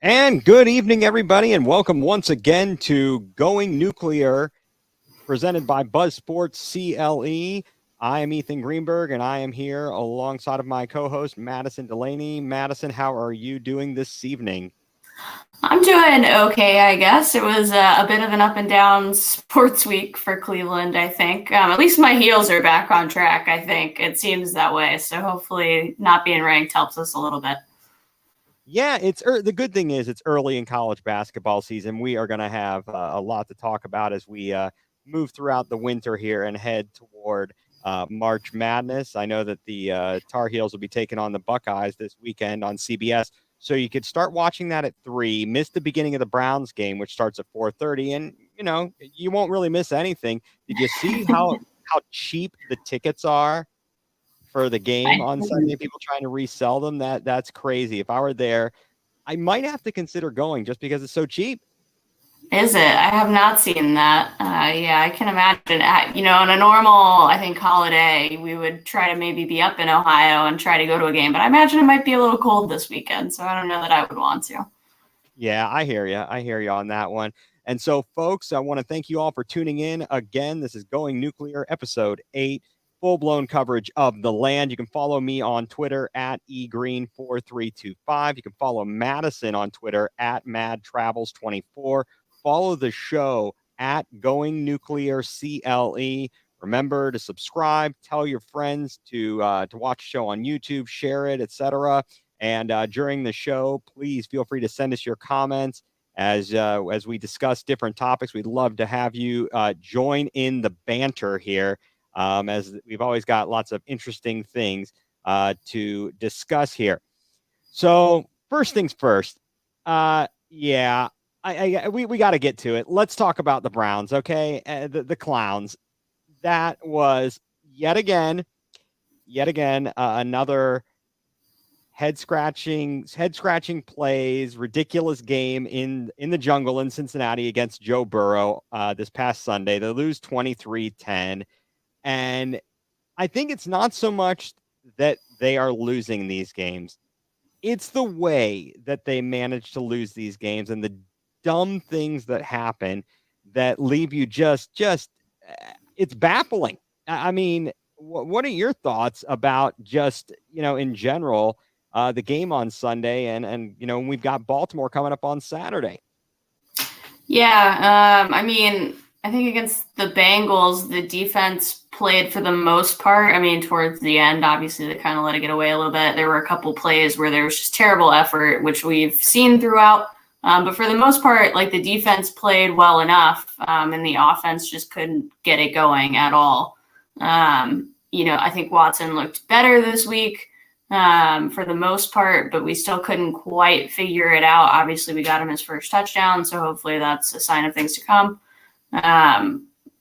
And good evening, everybody, and welcome once again to Going nuCLEar, presented by Buzz Sports CLE. I am Ethan Greenberg, and I am here alongside of my co-host, Madison Delaney. Madison, how are you doing this evening? I'm doing okay, I guess. It was a bit of an up and down sports week for Cleveland, I think. At least my heels are back on track, I think. It seems that way. So hopefully not being ranked helps us a little bit. Yeah, the good thing is it's early in college basketball season. We are going to have a lot to talk about as we move throughout the winter here and head toward March Madness. I know that the Tar Heels will be taking on the Buckeyes this weekend on CBS, so you could start watching that at 3. Miss the beginning of the Browns game, which starts at 4:30, and you won't really miss anything. Did you see how cheap the tickets are for the game on Sunday? People trying to resell them. That's crazy. If I were there, I might have to consider going just because it's so cheap. Is it? I have not seen that. Yeah, I can imagine. On a normal, I think, holiday, we would try to maybe be up in Ohio and try to go to a game. But I imagine it might be a little cold this weekend, so I don't know that I would want to. Yeah, I hear you. I hear you on that one. And so, folks, I want to thank you all for tuning in. Again, this is Going nuCLEar, episode 8, full-blown coverage of the land. You can follow me on Twitter at egreen4325. You can follow Madison on Twitter at madtravels24. Follow the show at Going nuCLEar CLE. Remember to subscribe, tell your friends to watch the show on YouTube, share it, etc. And during the show, please feel free to send us your comments as we discuss different topics. We'd love to have you join in the banter here, as we've always got lots of interesting things to discuss here. So first things first, yeah, we got to get to it. Let's talk about the Browns, okay? The Clowns. That was yet again another head scratching plays, ridiculous game in the jungle in Cincinnati against Joe Burrow this past Sunday. They lose 23-10. And I think it's not so much that they are losing these games. It's the way that they manage to lose these games and the dumb things that happen that leave you just it's baffling. I mean, what are your thoughts about just, in general, the game on Sunday, and we've got Baltimore coming up on Saturday. Yeah, I mean, I think against the Bengals, the defense played for the most part. I mean, towards the end, obviously, they kind of let it get away a little bit. There were a couple plays where there was just terrible effort, which we've seen throughout. But for the most part, like, the defense played well enough, and the offense just couldn't get it going at all. I think Watson looked better this week for the most part, but we still couldn't quite figure it out. Obviously, we got him his first touchdown, so hopefully that's a sign of things to come.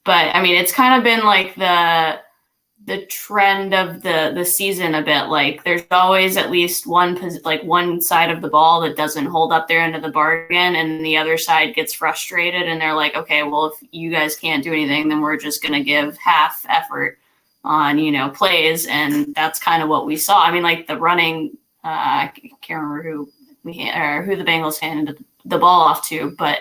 But I mean, it's kind of been like the trend of the season a bit. Like, there's always at least one side of the ball that doesn't hold up their end of the bargain, and the other side gets frustrated, and they're like, okay, well, if you guys can't do anything, then we're just going to give half effort on, plays. And that's kind of what we saw. I mean, like, the running, I can't remember who the Bengals handed the ball off to, but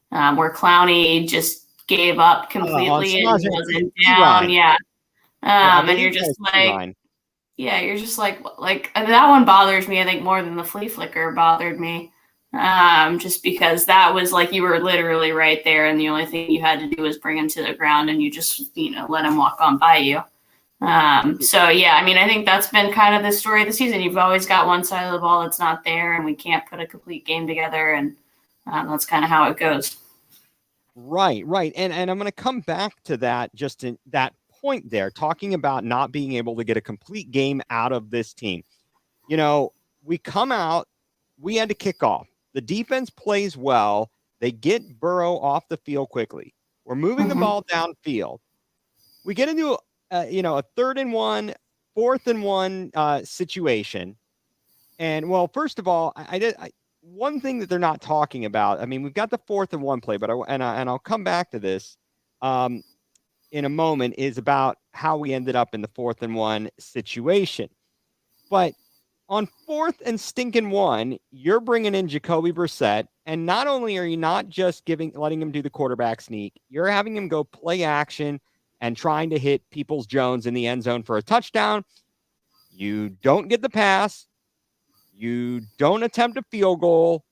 where Clowney just gave up completely and wasn't down. Yeah. And you're just like, you're just like that one bothers me, I think, more than the flea flicker bothered me. Just because that was like, you were literally right there, and the only thing you had to do was bring him to the ground, and you just, let him walk on by you. So yeah, I mean, I think that's been kind of the story of the season. You've always got one side of the ball that's not there, and we can't put a complete game together, and that's kind of how it goes. Right. And I'm going to come back to that, just in that point there, talking about not being able to get a complete game out of this team. We come out, we had to kick off. The defense plays well. They get Burrow off the field quickly. We're moving the ball downfield. We get into a 3rd and 1, 4th and 1 situation. And, well, first of all, one thing that they're not talking about, I mean, we've got the 4th and 1 play, but I'll come back to this in a moment, is about how we ended up in the 4th and 1 situation. But On 4th and stinking 1, you're bringing in Jacoby Brissett, and not only are you not just letting him do the quarterback sneak, you're having him go play action and trying to hit Peoples-Jones in the end zone for a touchdown. You don't get the pass. You don't attempt a field goal.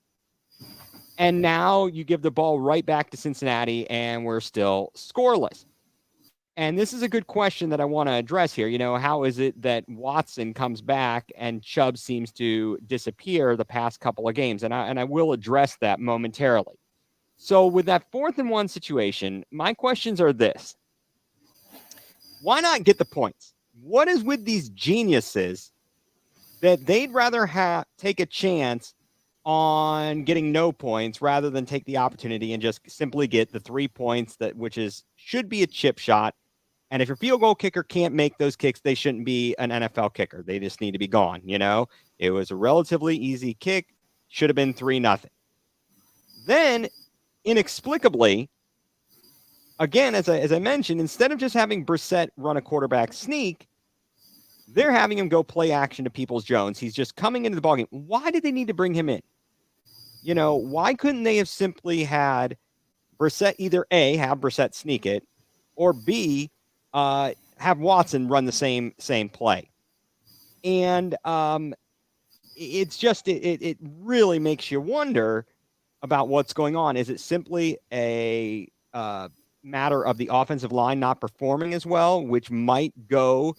And now you give the ball right back to Cincinnati, and we're still scoreless. And this is a good question that I want to address here. How is it that Watson comes back and Chubb seems to disappear the past couple of games? And I will address that momentarily. So with that 4th and 1 situation, my questions are this. Why not get the points? What is with these geniuses that they'd rather take a chance on getting no points rather than take the opportunity and just simply get the 3 points should be a chip shot? And if your field goal kicker can't make those kicks, they shouldn't be an NFL kicker. They just need to be gone. It was a relatively easy kick. Should have been 3-0. Then, inexplicably, again, as I mentioned, instead of just having Brissett run a quarterback sneak, they're having him go play action to Peoples-Jones. He's just coming into the ballgame. Why did they need to bring him in? Why couldn't they have simply had Brissett either A, have Brissett sneak it, or B, have Watson run the same play? And it's just it really makes you wonder about what's going on. Is it simply a matter of the offensive line not performing as well, which might go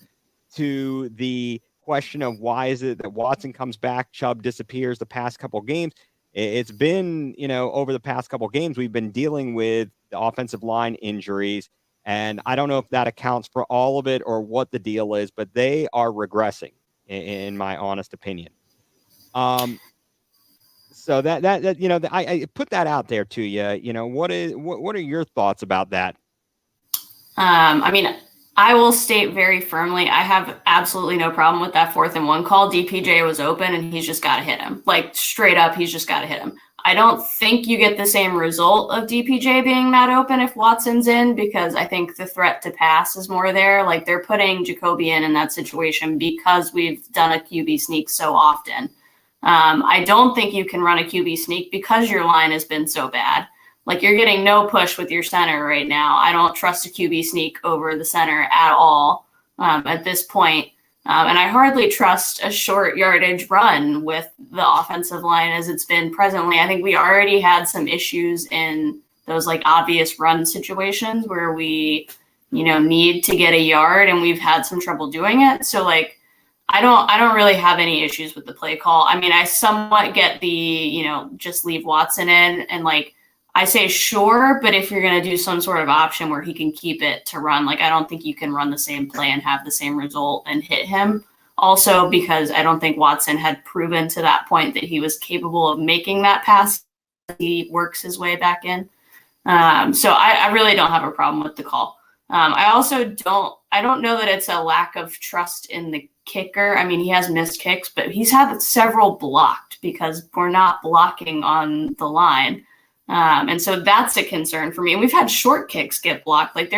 to the question of why is it that Watson comes back, Chubb disappears the past couple games? It's been, over the past couple games, we've been dealing with the offensive line injuries. And I don't know if that accounts for all of it or what the deal is, but they are regressing, in my honest opinion. So that I put that out there to you. What are your thoughts about that? I mean, I will state very firmly, I have absolutely no problem with that 4th and 1 call. DPJ was open and he's just got to hit him. Like straight up, he's just got to hit him. I don't think you get the same result of DPJ being that open if Watson's in, because I think the threat to pass is more there. Like they're putting Jacoby in that situation because we've done a QB sneak so often. I don't think you can run a QB sneak because your line has been so bad. Like you're getting no push with your center right now. I don't trust a QB sneak over the center at all at this point. And I hardly trust a short yardage run with the offensive line as it's been presently. I think we already had some issues in those like obvious run situations where we, need to get a yard and we've had some trouble doing it. So like, I don't really have any issues with the play call. I mean, I somewhat get the, just leave Watson in and like, I say sure, but if you're going to do some sort of option where he can keep it to run, like I don't think you can run the same play and have the same result and hit him. Also, because I don't think Watson had proven to that point that he was capable of making that pass. He works his way back in. So I really don't have a problem with the call. I also don't know that it's a lack of trust in the kicker. I mean, he has missed kicks, but he's had several blocked because we're not blocking on the line. And so that's a concern for me. And we've had short kicks get blocked. Like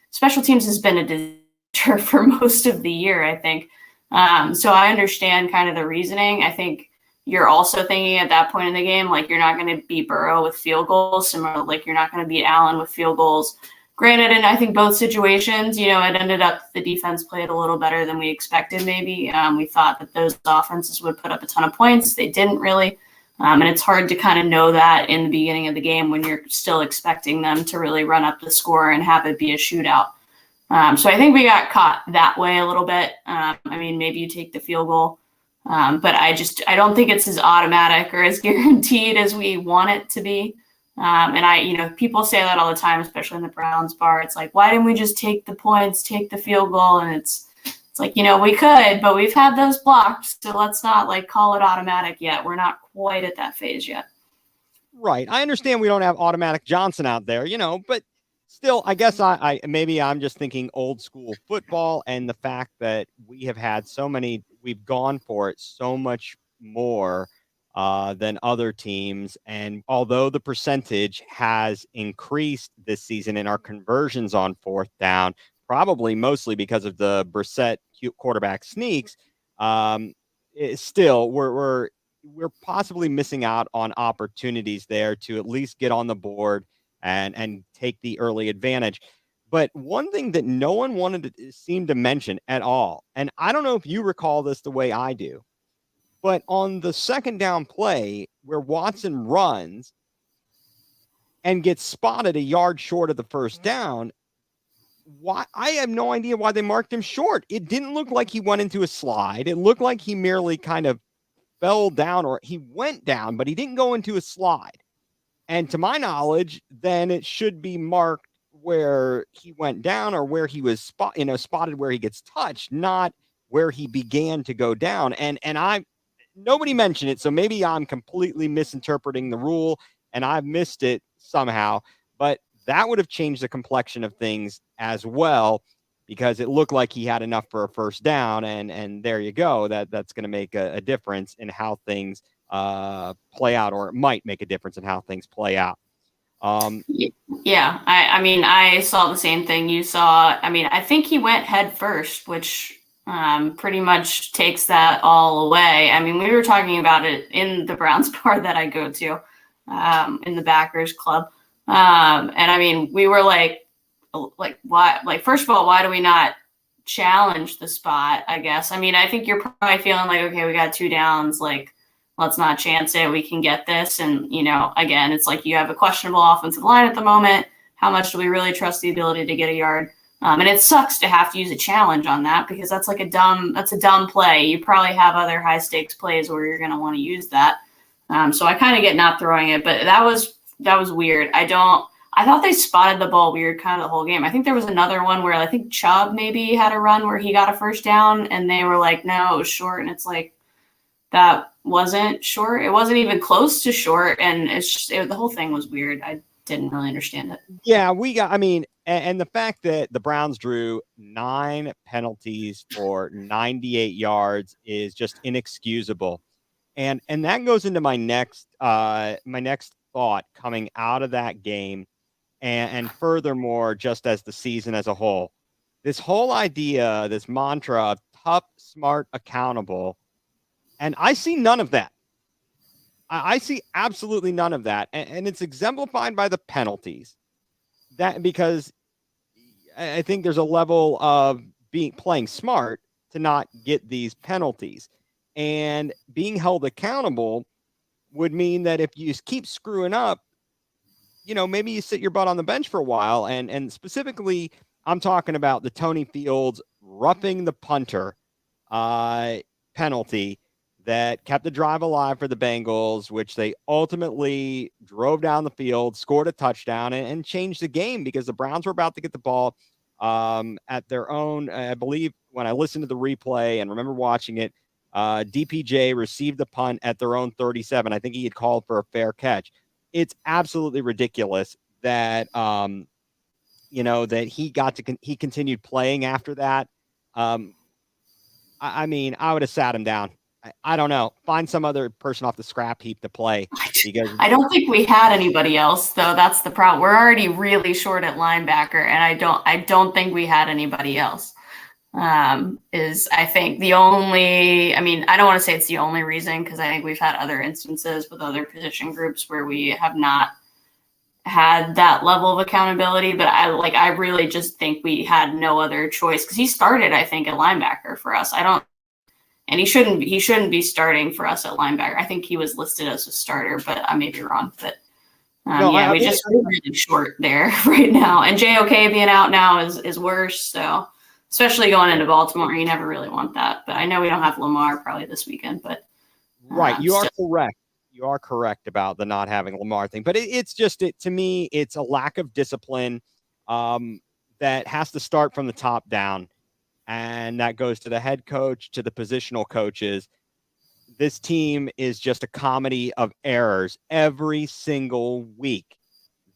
special teams has been a disaster for most of the year, I think. So I understand kind of the reasoning. I think you're also thinking at that point in the game, like you're not going to beat Burrow with field goals, similar like you're not going to beat Allen with field goals. Granted, in I think both situations, it ended up the defense played a little better than we expected maybe. We thought that those offenses would put up a ton of points. They didn't really. And it's hard to kind of know that in the beginning of the game when you're still expecting them to really run up the score and have it be a shootout. So I think we got caught that way a little bit. I mean, maybe you take the field goal, but I don't think it's as automatic or as guaranteed as we want it to be. And people say that all the time, especially in the Browns bar. It's like, why didn't we just take the points, take the field goal? And it's like, we could, but we've had those blocked. So let's not like call it automatic yet. We're not quite at that phase yet. Right. I understand we don't have automatic Johnson out there, but still, I guess maybe I'm just thinking old school football and the fact that we have had we've gone for it so much more than other teams. And although the percentage has increased this season in our conversions on 4th down, probably mostly because of the Brissett quarterback sneaks, still we're possibly missing out on opportunities there to at least get on the board and take the early advantage. But one thing that no one wanted to seem to mention at all, and I don't know if you recall this the way I do, but on the second down play where Watson runs and gets spotted a yard short of the first down, why I have no idea why they marked him short. It didn't look like he went into a slide. It looked like he merely kind of fell down, or he went down, but he didn't go into a slide. And to my knowledge, then it should be marked where he went down or where he was spotted where he gets touched, not where he began to go down. And nobody mentioned it, so maybe I'm completely misinterpreting the rule and I've missed it somehow. But that would have changed the complexion of things as well, because it looked like he had enough for a first down, and there you go. That's going to make a difference in how things play out, or it might make a difference in how things play out. Yeah, I mean, I saw the same thing you saw. I mean, I think he went head first, which pretty much takes that all away. I mean, we were talking about it in the Browns bar that I go to in the Backers Club. And I mean, we were like, why? Like, first of all, why do we not challenge the spot? I guess. I mean, I think you're probably feeling like, okay, we got 2 downs. Like, let's not chance it. We can get this. And again, it's like you have a questionable offensive line at the moment. How much do we really trust the ability to get a yard? And it sucks to have to use a challenge on that, because that's a dumb play. You probably have other high stakes plays where you're going to want to use that. So I kind of get not throwing it, but that was weird. I thought they spotted the ball weird kind of the whole game. I think there was another one where I think Chubb maybe had a run where he got a first down and they were like, no, it was short. And it's like, that wasn't short. It wasn't even close to short. And the whole thing was weird. I didn't really understand it. Yeah, and the fact that the Browns drew 9 penalties for 98 yards is just inexcusable. And that goes into my next thought coming out of that game. And furthermore, just as the season as a whole, this whole idea, this mantra of tough, smart, accountable, and I see none of that. I see absolutely none of that. And it's exemplified by the penalties. That because I think there's a level of playing smart to not get these penalties. And being held accountable would mean that if you keep screwing up, maybe you sit your butt on the bench for a while. And specifically, I'm talking about the Tony Fields roughing the punter penalty that kept the drive alive for the Bengals, which they ultimately drove down the field, scored a touchdown, and changed the game, because the Browns were about to get the ball at their own. I believe when I listened to the replay and remember watching it, DPJ received the punt at their own 37. I think he had called for a fair catch. It's absolutely ridiculous that that he continued playing after that. I mean, I would have sat him down. I don't know. Find some other person off the scrap heap to play. Because I don't think we had anybody else, though. That's the problem. We're already really short at linebacker, and I don't think we had anybody else. Is I think the only. I mean, I don't want to say it's the only reason, because I think we've had other instances with other position groups where we have not had that level of accountability. But I really just think we had no other choice, because he started, I think, at linebacker for us. And he shouldn't be starting for us at linebacker. I think he was listed as a starter, but I may be wrong. But we just really short there right now. And JOK being out now is worse. So especially going into Baltimore, you never really want that. But I know we don't have Lamar probably this weekend. But right, you are correct. You are correct about the not having Lamar thing. But to me, it's a lack of discipline that has to start from the top down. And that goes to the head coach, to the positional coaches. This team is just a comedy of errors every single week.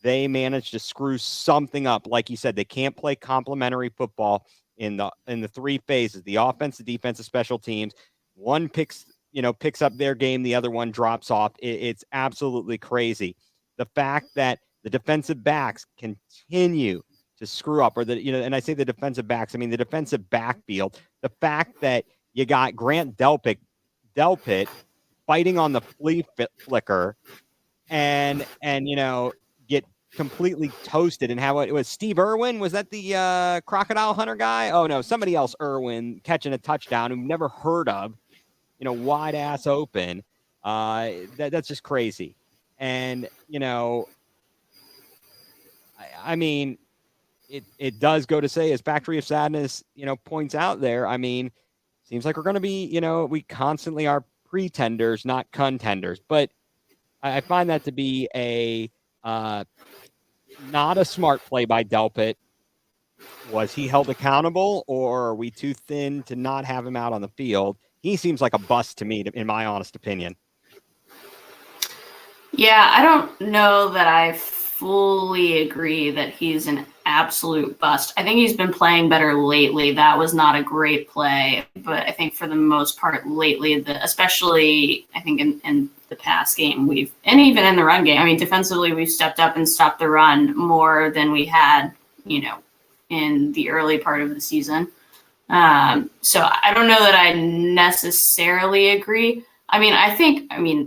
They manage to screw something up. Like you said, they can't play complementary football in the 3 phases: the offense, the defense, the special teams. One picks up their game, the other one drops off. It's absolutely crazy. The fact that the defensive backs continue to screw up, or and I say the defensive backs, I mean the defensive backfield. The fact that you got Grant Delpit Delpit fighting on the flea flicker and get completely toasted, and how it was Steve Irwin. Was that the crocodile hunter guy? Oh no, somebody else. Irwin catching a touchdown who never heard of, wide ass open. That's just crazy. And I mean, it does go to say, as Factory of Sadness points out there. I mean, seems like we're going to be we constantly are pretenders, not contenders. But I find that to be a not a smart play by Delpit. Was he held accountable, or are we too thin to not have him out on the field? He seems like a bust to me, in my honest opinion. Yeah, I don't know that I fully agree that he's an absolute bust. I think he's been playing better lately. That was not a great play, but I think for the most part lately, especially I think in the past game, and even in the run game, I mean, defensively, we've stepped up and stopped the run more than we had, in the early part of the season. So I don't know that I necessarily agree.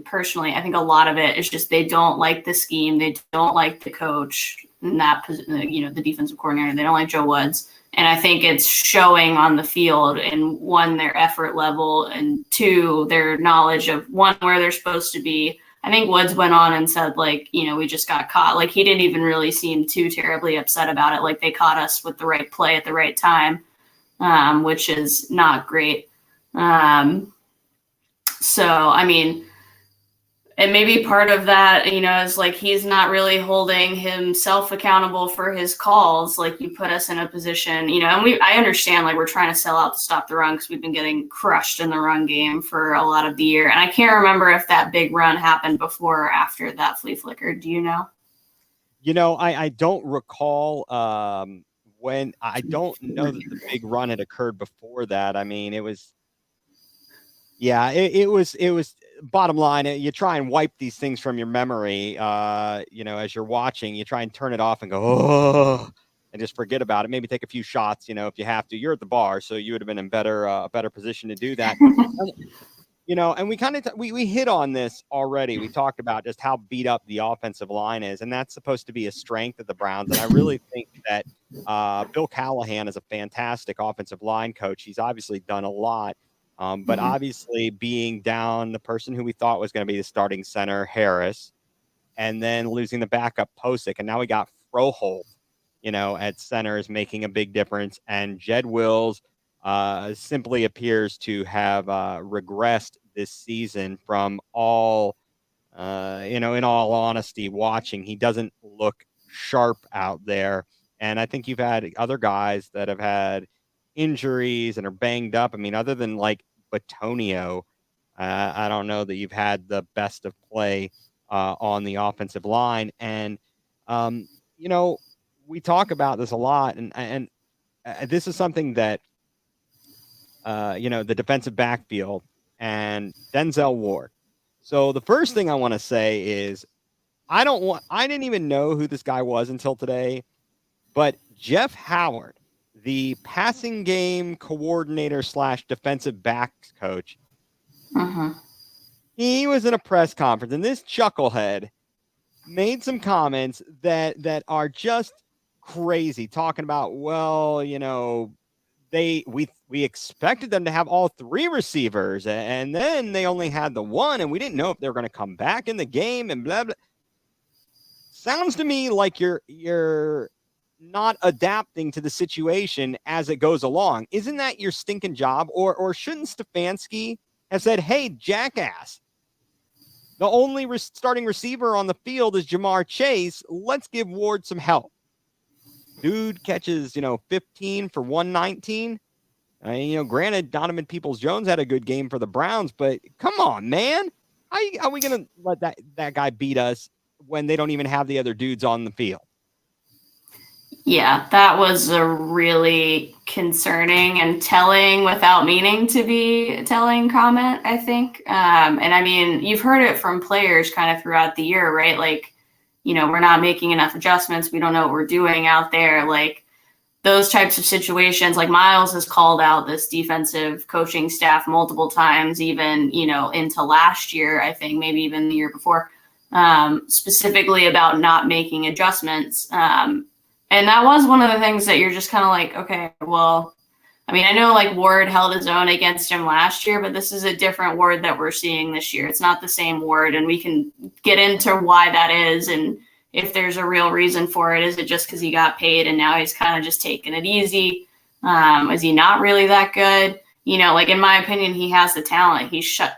Personally, I think a lot of it is just they don't like the scheme. They don't like the coach, and the defensive coordinator. They don't like Joe Woods. And I think it's showing on the field in, one, their effort level, and two, their knowledge of, one, where they're supposed to be. I think Woods went on and said, we just got caught. Like, he didn't even really seem too terribly upset about it. Like, they caught us with the right play at the right time, which is not great. So, and maybe part of that, is like he's not really holding himself accountable for his calls. Like, you put us in a position, and I understand, like, we're trying to sell out to stop the run because we've been getting crushed in the run game for a lot of the year. And I can't remember if that big run happened before or after that flea flicker. Do you know? I don't recall when. I don't know that the big run had occurred before that. I mean, it was. Yeah, it was bottom line. You try and wipe these things from your memory. As you're watching, you try and turn it off and go, oh, and just forget about it. Maybe take a few shots, if you have to. You're at the bar, so you would have been in a better position to do that. And we kind of we hit on this already. We talked about just how beat up the offensive line is, and that's supposed to be a strength of the Browns. And I really think that Bill Callahan is a fantastic offensive line coach. He's obviously done a lot. But obviously being down the person who we thought was going to be the starting center, Harris, and then losing the backup Posick, and now we got Froholt, at center, is making a big difference. And Jed Wills simply appears to have regressed this season from all, in all honesty, watching. He doesn't look sharp out there. And I think you've had other guys that have had injuries and are banged up. I mean, other than like Batonio, I don't know that you've had the best of play on the offensive line. And we talk about this a lot, and this is something that the defensive backfield and Denzel Ward. So the first thing I want to say is I didn't even know who this guy was until today, but Jeff Howard, the passing game coordinator / defensive backs coach, he was in a press conference, and this chucklehead made some comments that are just crazy, talking about, well, we expected them to have all three receivers, and then they only had the one, and we didn't know if they were going to come back in the game, and blah blah. Sounds to me like you're not adapting to the situation as it goes along. Isn't that your stinking job? Or shouldn't Stefanski have said, hey, jackass, the only starting receiver on the field is Jamar Chase. Let's give Ward some help. Dude catches, 15 for 119. Granted, Donovan Peoples-Jones had a good game for the Browns, but come on, man. How are we going to let that guy beat us when they don't even have the other dudes on the field? Yeah, that was a really concerning and telling, without meaning to be telling, comment, I think. And you've heard it from players kind of throughout the year, right? Like, we're not making enough adjustments. We don't know what we're doing out there. Like, those types of situations, like Miles has called out this defensive coaching staff multiple times, even, into last year, I think maybe even the year before, specifically about not making adjustments. And that was one of the things that you're just kind of like, okay, well, I mean, I know like Ward held his own against him last year, but this is a different Ward that we're seeing this year. It's not the same Ward, and we can get into why that is and if there's a real reason for it. Is it just because he got paid and now he's kind of just taking it easy? Is he not really that good? Like in my opinion, he has the talent. He shut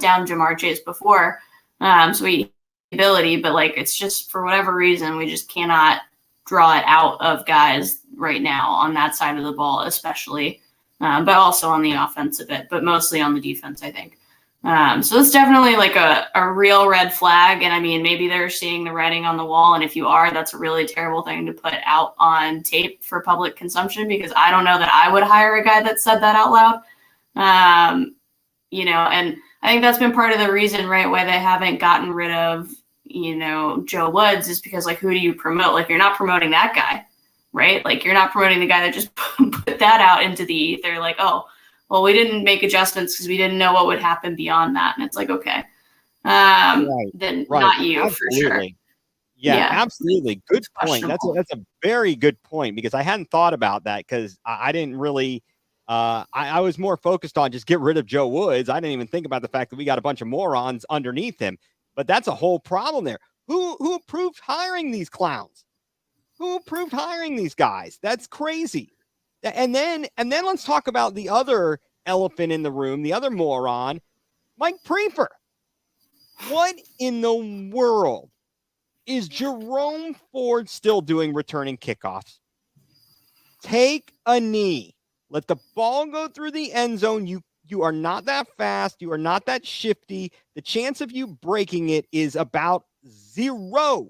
down Jamar Chase before, so he ability, but like it's just for whatever reason we just cannot draw it out of guys right now on that side of the ball, especially, but also on the offense a bit, but mostly on the defense, I think. So it's definitely like a real red flag. And I mean, maybe they're seeing the writing on the wall. And if you are, that's a really terrible thing to put out on tape for public consumption, because I don't know that I would hire a guy that said that out loud. And I think that's been part of the reason, right, why they haven't gotten rid of, Joe Woods, is because, like, who do you promote? Like, you're not promoting that guy, right? Like, you're not promoting the guy that just put that out into the ether. Like, oh, well, we didn't make adjustments because we didn't know what would happen beyond that. And it's like, okay, then not you. Absolutely. For sure. Yeah, absolutely. Good point. That's a very good point, because I hadn't thought about that, because I didn't really I was more focused on just get rid of Joe Woods. I didn't even think about the fact that we got a bunch of morons underneath him. But that's a whole problem there. Who approved hiring these clowns? Who approved hiring these guys? That's crazy. And then let's talk about the other elephant in the room, the other moron, Mike Prefer. What in the world is Jerome Ford still doing returning kickoffs? Take a knee. Let the ball go through the end zone. You are not that fast. You are not that shifty. The chance of you breaking it is about 0.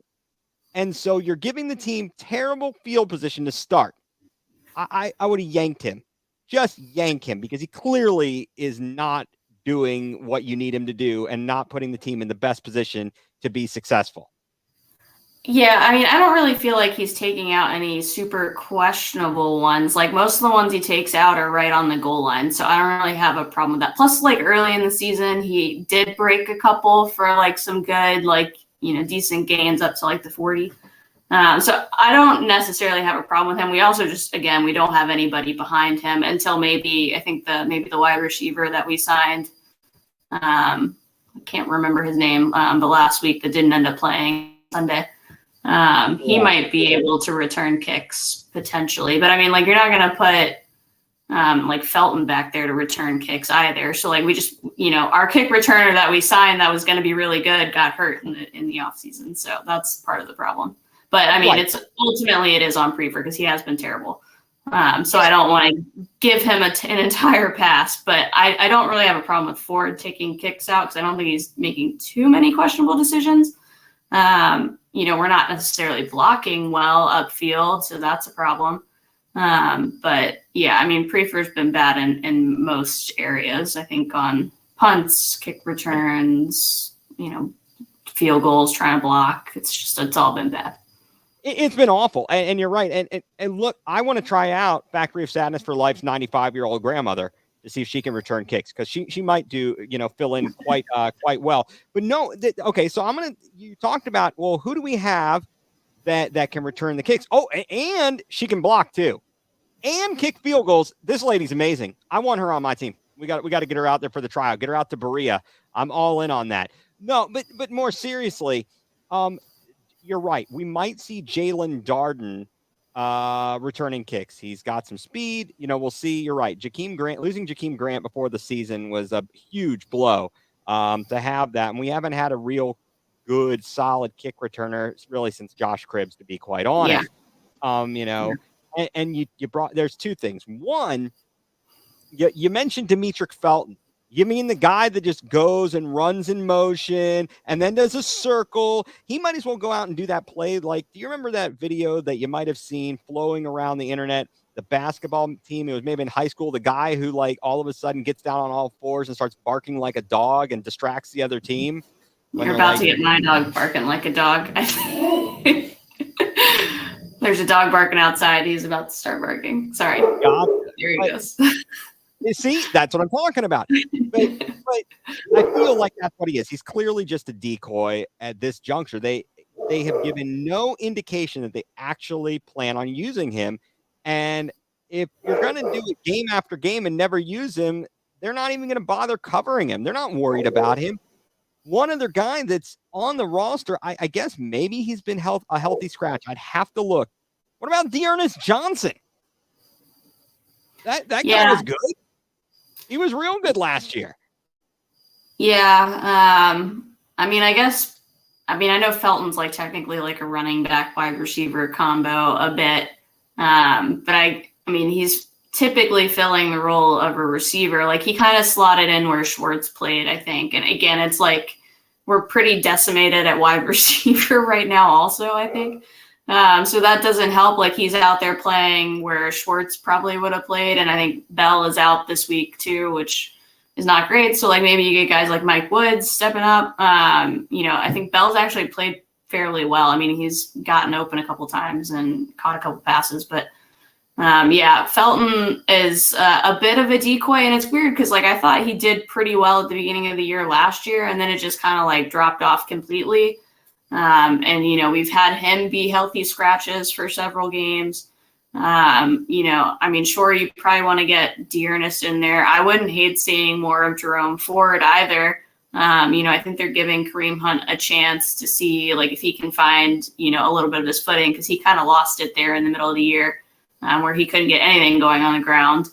And so you're giving the team terrible field position to start. I would have yanked him. Just yank him, because he clearly is not doing what you need him to do and not putting the team in the best position to be successful. Yeah, I mean, I don't really feel like he's taking out any super questionable ones. Like, most of the ones he takes out are right on the goal line, so I don't really have a problem with that. Plus, like, early in the season, he did break a couple for, like, some good, like, decent gains up to, like, the 40. So I don't necessarily have a problem with him. We also just, again, we don't have anybody behind him until maybe the wide receiver that we signed. I can't remember his name, but last week that didn't end up playing Sunday. He might be able to return kicks potentially, but I mean, like, you're not going to put like Felton back there to return kicks either. So like, we just, our kick returner that we signed that was going to be really good got hurt in the off season. So that's part of the problem. But I mean, It's ultimately it is on Prefer, because he has been terrible. So I don't want to give him an entire pass, but I don't really have a problem with Ford taking kicks out, because I don't think he's making too many questionable decisions. We're not necessarily blocking well upfield, so that's a problem. But yeah, I mean, Prefer's been bad in most areas. I think on punts, kick returns, field goals, trying to block. It's all been bad. It's been awful. And you're right. And look, I want to try out Factory of Sadness for Life's 95-year-old grandmother to see if she can return kicks, because she might do, fill in quite well. But no, okay, so you talked about, well, who do we have that can return the kicks? Oh, and she can block too, and kick field goals. This lady's amazing. I want her on my team. We got to get her out there for the tryout. Get her out to Berea. I'm all in on that. No, but more seriously, you're right. We might see Jalen Darden returning kicks. He's got some speed. We'll see. You're right. Losing Jakeem Grant before the season was a huge blow to have that. And we haven't had a real good, solid kick returner really since Josh Cribbs, to be quite honest. Yeah. And you brought, there's two things. One, you mentioned Demetric Felton. You mean the guy that just goes and runs in motion and then does a circle? He might as well go out and do that play. Like, do you remember that video that you might have seen flowing around the internet? The basketball team, it was maybe in high school, the guy who, like, all of a sudden gets down on all fours and starts barking like a dog and distracts the other team. You're about to get my dog barking like a dog. There's a dog barking outside. He's about to start barking. Sorry. God, There he goes. you see, that's what I'm talking about. But I feel like that's what he is. He's clearly just a decoy at this juncture. They have given no indication that they actually plan on using him. And if you're going to do it game after game and never use him, they're not even going to bother covering him. They're not worried about him. One other guy that's on the roster, I guess maybe he's been a healthy scratch. I'd have to look. What about Dearness Johnson? That guy was good. He was real good last year. Yeah. I know Felton's like technically like a running back wide receiver combo a bit. But he's typically filling the role of a receiver. Like he kind of slotted in where Schwartz played, I think. And again, it's like we're pretty decimated at wide receiver right now also, I think. So that doesn't help. Like he's out there playing where Schwartz probably would have played. And I think Bell is out this week too, which is not great. So like maybe you get guys like Mike Woods stepping up. I think Bell's actually played fairly well. I mean, he's gotten open a couple times and caught a couple passes, but Felton is a bit of a decoy, and it's weird because like I thought he did pretty well at the beginning of the year last year, and then it just kind of like dropped off completely. We've had him be healthy scratches for several games. Sure, you probably want to get Dearness in there. I wouldn't hate seeing more of Jerome Ford either. I think they're giving Kareem Hunt a chance to see like if he can find, a little bit of his footing because he kind of lost it there in the middle of the year where he couldn't get anything going on the ground.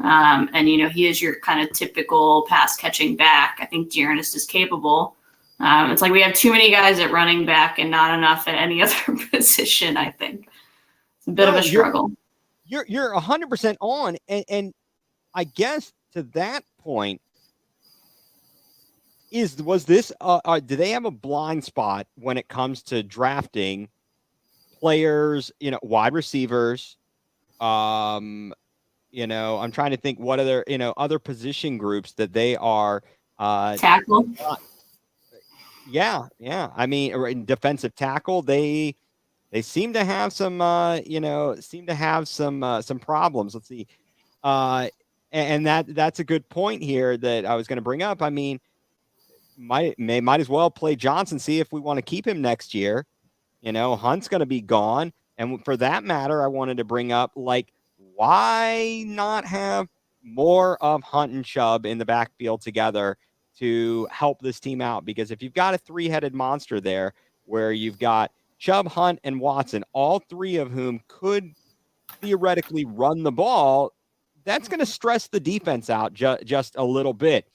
He is your kind of typical pass catching back. I think Dearness is capable. It's like we have too many guys at running back and not enough at any other position, I think. It's a bit of a struggle. You're 100% on. And I guess to that point, do they have a blind spot when it comes to drafting players, wide receivers? I'm trying to think what other position groups that they are tackle. Yeah. I mean, in defensive tackle, they seem to have some some problems. Let's see. And that's a good point here that I was going to bring up. I mean, might as well play Johnson, see if we want to keep him next year. Hunt's going to be gone. And for that matter, I wanted to bring up, like, why not have more of Hunt and Chubb in the backfield together to help this team out? Because if you've got a three-headed monster there where you've got Chubb, Hunt, and Watson, all three of whom could theoretically run the ball, that's going to stress the defense out just a little bit.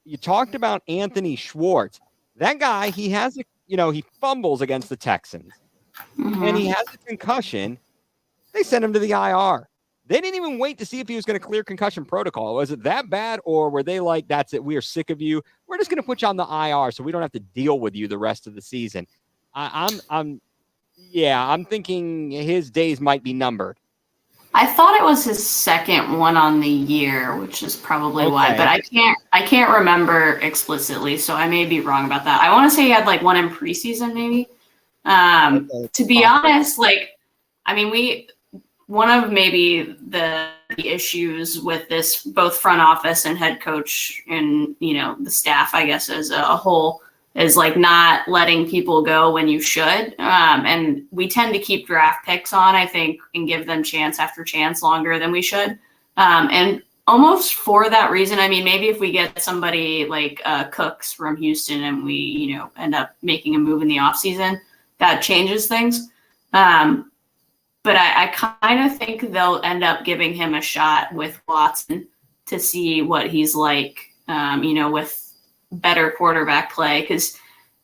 You talked about Anthony Schwartz. That guy, he has he fumbles against the Texans. Mm-hmm. And he has a concussion. They sent him to the IR. They didn't even wait to see if he was going to clear concussion protocol. Was it that bad, or were they like, that's it, we are sick of you, we're just going to put you on the IR so we don't have to deal with you the rest of the season? I'm thinking his days might be numbered. I thought it was his second one on the year, which is probably why, but I can't remember explicitly, so I may be wrong about that. I want to say he had like one in preseason, maybe. To be honest, one of maybe the issues with this, both front office and head coach and, the staff, I guess, as a whole, is like not letting people go when you should. And we tend to keep draft picks on, I think, and give them chance after chance longer than we should. And almost for that reason, I mean, maybe if we get somebody like Cooks from Houston and we, end up making a move in the offseason, that changes things. But I kind of think they'll end up giving him a shot with Watson to see what he's like, with better quarterback play. Because,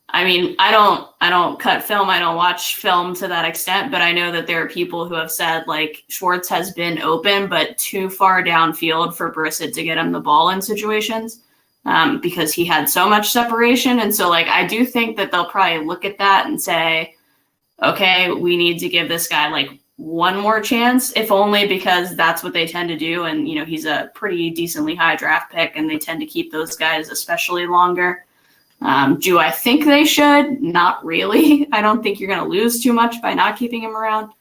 I mean, I don't cut film. I don't watch film to that extent. But I know that there are people who have said, like, Schwartz has been open, but too far downfield for Brissett to get him the ball in situations because he had so much separation. And so, like, I do think that they'll probably look at that and say, okay, we need to give this guy, like, one more chance, if only because that's what they tend to do. And, he's a pretty decently high draft pick and they tend to keep those guys especially longer. Do I think they should? Not really. I don't think you're going to lose too much by not keeping him around.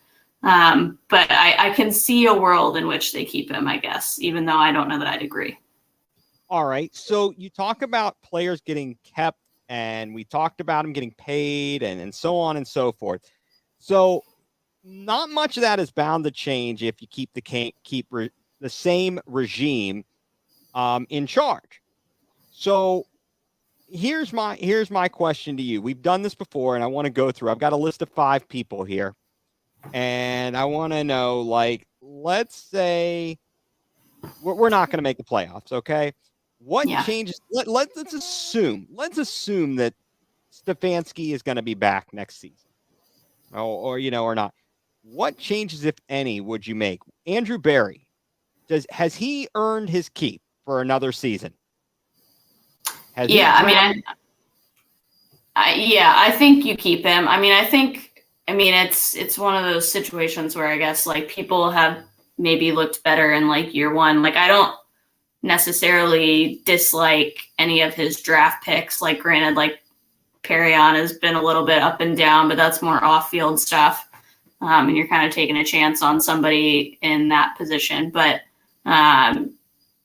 But I can see a world in which they keep him, I guess, even though I don't know that I'd agree. All right. So you talk about players getting kept, and we talked about them getting paid, and so on and so forth. So not much of that is bound to change if you keep the same regime in charge. So here's my question to you. We've done this before, and I want to go through. I've got a list of 5 people here, and I want to know, like, let's say we're not going to make the playoffs. Okay, what Yeah. changes? Let's assume that Stefanski is going to be back next season, or not. What changes, if any, would you make? Andrew Barry, has he earned his keep for another season? Has he Yeah, drafted? I think you keep him. It's one of those situations where I guess like people have maybe looked better in like year one. Like I don't necessarily dislike any of his draft picks. Like granted, like Perion has been a little bit up and down, but that's more off-field stuff. And you're kind of taking a chance on somebody in that position. But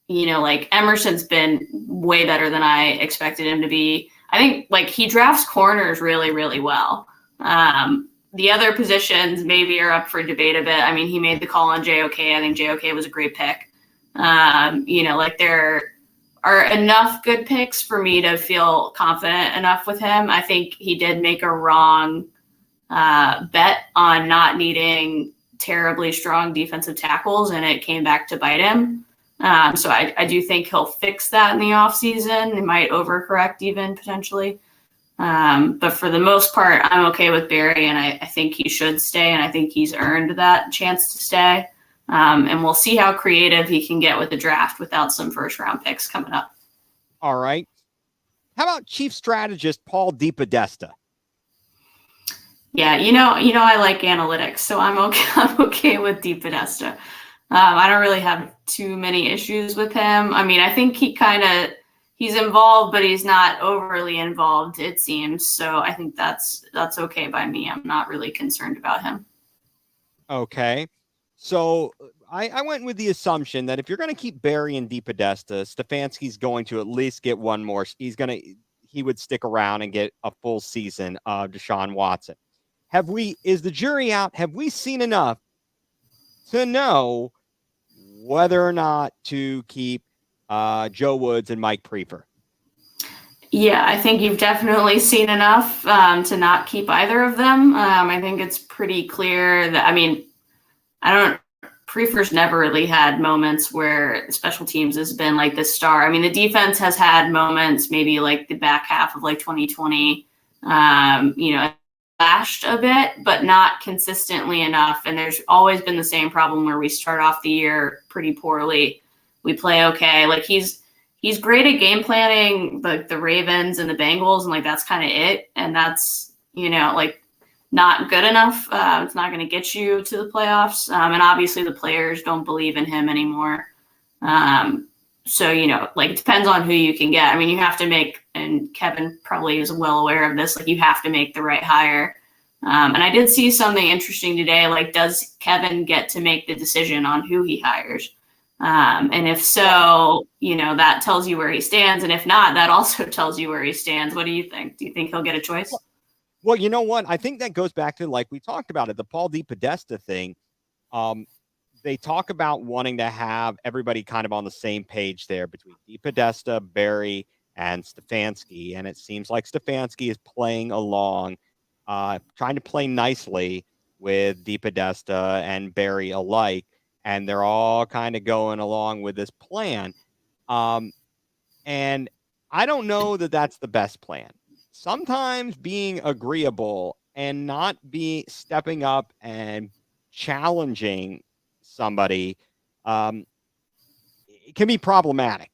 like Emerson's been way better than I expected him to be. I think like he drafts corners really, really well. The other positions maybe are up for debate a bit. I mean, he made the call on JOK. I think JOK was a great pick. Like there are enough good picks for me to feel confident enough with him. I think he did make a wrong bet on not needing terribly strong defensive tackles, and it came back to bite him. So I do think he'll fix that in the offseason. It might overcorrect even potentially. But for the most part, I'm okay with Barry, and I think he should stay, and I think he's earned that chance to stay. And we'll see how creative he can get with the draft without some first-round picks coming up. All right. How about chief strategist Paul DePodesta? Yeah, I like analytics, so I'm okay. I'm okay with DePodesta. I don't really have too many issues with him. I mean, I think he's involved, but he's not overly involved, it seems. So I think that's okay by me. I'm not really concerned about him. Okay. So I went with the assumption that if you're going to keep Barry and DePodesta, Stefanski's going to at least get one more. He would stick around and get a full season of Deshaun Watson. Is the jury out? Have we seen enough to know whether or not to keep Joe Woods and Mike Priefer? Yeah, I think you've definitely seen enough to not keep either of them. I think it's pretty clear that, Priefer's never really had moments where special teams has been like the star. I mean, the defense has had moments, maybe like the back half of like 2020, flashed a bit, but not consistently enough. And there's always been the same problem where we start off the year pretty poorly. We play okay. Like he's great at game planning, like the Ravens and the Bengals, and like that's kind of it. And that's like not good enough. It's not going to get you to the playoffs. And obviously the players don't believe in him anymore. So like it depends on who you can get. I mean, you have to make, and Kevin probably is well aware of this, like you have to make the right hire. And I did see something interesting today. Like, does Kevin get to make the decision on who he hires? And if so, that tells you where he stands. And if not, that also tells you where he stands. What do you think? Do you think he'll get a choice? Well, you know what? I think that goes back to, like we talked about it, the Paul DePodesta thing. They talk about wanting to have everybody kind of on the same page there between DePodesta, Barry, and Stefanski. And it seems like Stefanski is playing along, trying to play nicely with DePodesta and Barry alike. And they're all kind of going along with this plan. And I don't know that that's the best plan. Sometimes being agreeable and not stepping up and challenging somebody it can be problematic.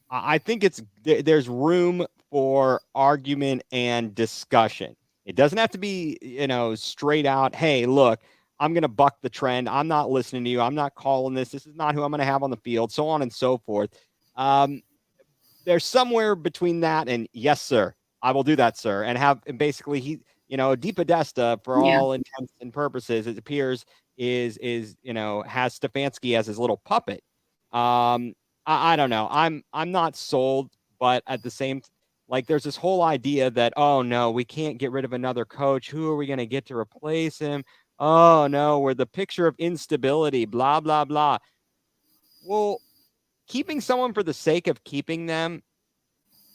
I think there's room for argument and discussion. It doesn't have to be, straight out, hey, look, I'm going to buck the trend. I'm not listening to you. I'm not calling this. This is not who I'm going to have on the field, so on and so forth. There's somewhere between that and yes, sir, I will do that, sir. And basically DePodesta, for Yeah. all intents and purposes, it appears is has Stefanski as his little puppet. I don't know. I'm not sold, but at the same like there's this whole idea that, oh no, we can't get rid of another coach. Who are we going to get to replace him? Oh no, we're the picture of instability, blah blah blah. Well, keeping someone for the sake of keeping them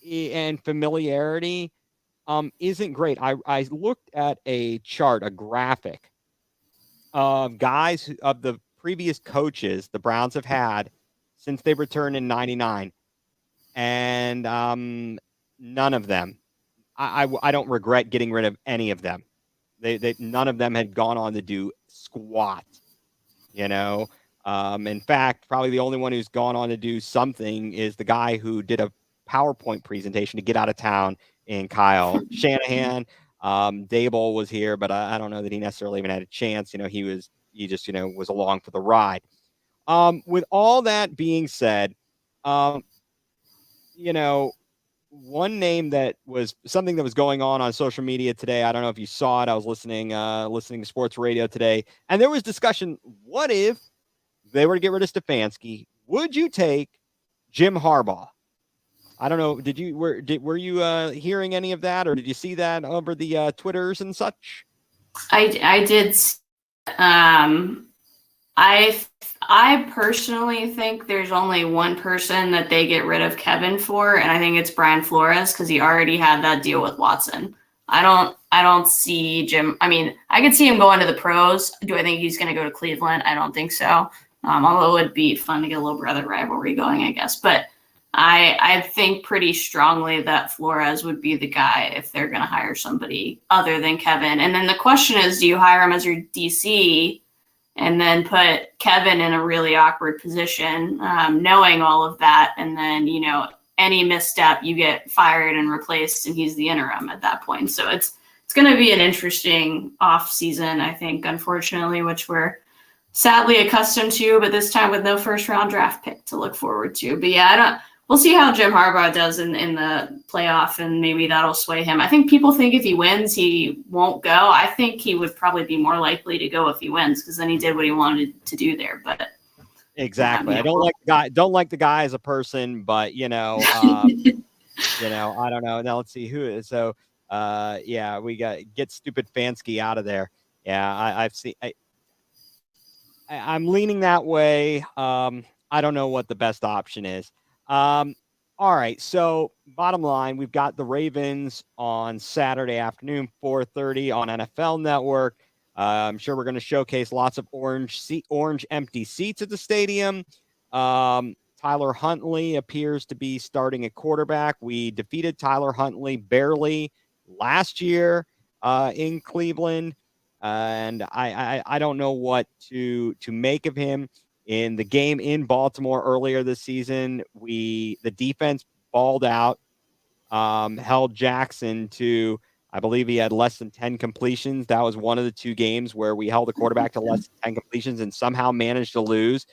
and familiarity isn't great. I looked at a chart, a graphic of guys of the previous coaches the Browns have had since they returned in '99, and none of them. I don't regret getting rid of any of them. They none of them had gone on to do squat. You know, in fact, probably the only one who's gone on to do something is the guy who did a PowerPoint presentation to get out of town in Kyle Shanahan. Dable was here, but I don't know that he necessarily even had a chance. He just was along for the ride. With all that being said, um, you know, one name that was something that was going on social media today. I don't know if you saw it. I was listening to sports radio today, and there was discussion. What if they were to get rid of Stefanski? Would you take Jim Harbaugh? I don't know. Were you hearing any of that, or did you see that over the Twitters and such? I did. Um, I personally think there's only one person that they get rid of Kevin for, and I think it's Brian Flores, because he already had that deal with Watson. I don't see Jim. I mean, I could see him going to the pros. Do I think he's going to go to Cleveland? I don't think so. Although it would be fun to get a little brother rivalry going, I guess. But I think pretty strongly that Flores would be the guy if they're going to hire somebody other than Kevin. And then the question is, do you hire him as your DC and then put Kevin in a really awkward position, knowing all of that, and then, any misstep, you get fired and replaced, and he's the interim at that point. So it's going to be an interesting off season, I think, unfortunately, which we're sadly accustomed to, but this time with no first round draft pick to look forward to. But yeah, we'll see how Jim Harbaugh does in the playoff, and maybe that'll sway him. I think people think if he wins, he won't go. I think he would probably be more likely to go if he wins, because then he did what he wanted to do there. But exactly, I don't like the guy as a person, but I don't know. Now let's see who is. So yeah, we get stupid Fansky out of there. Yeah, I've seen. I'm leaning that way. I don't know what the best option is. All right. So bottom line, we've got the Ravens on Saturday afternoon, 4:30 on NFL Network. I'm sure we're going to showcase lots of orange empty seats at the stadium. Tyler Huntley appears to be starting at quarterback. We defeated Tyler Huntley barely last year in Cleveland. And I don't know what to make of him. In the game in Baltimore earlier this season, the defense balled out, held Jackson to, I believe he had less than 10 completions. That was one of the two games where we held the quarterback to less than 10 completions and somehow managed to lose.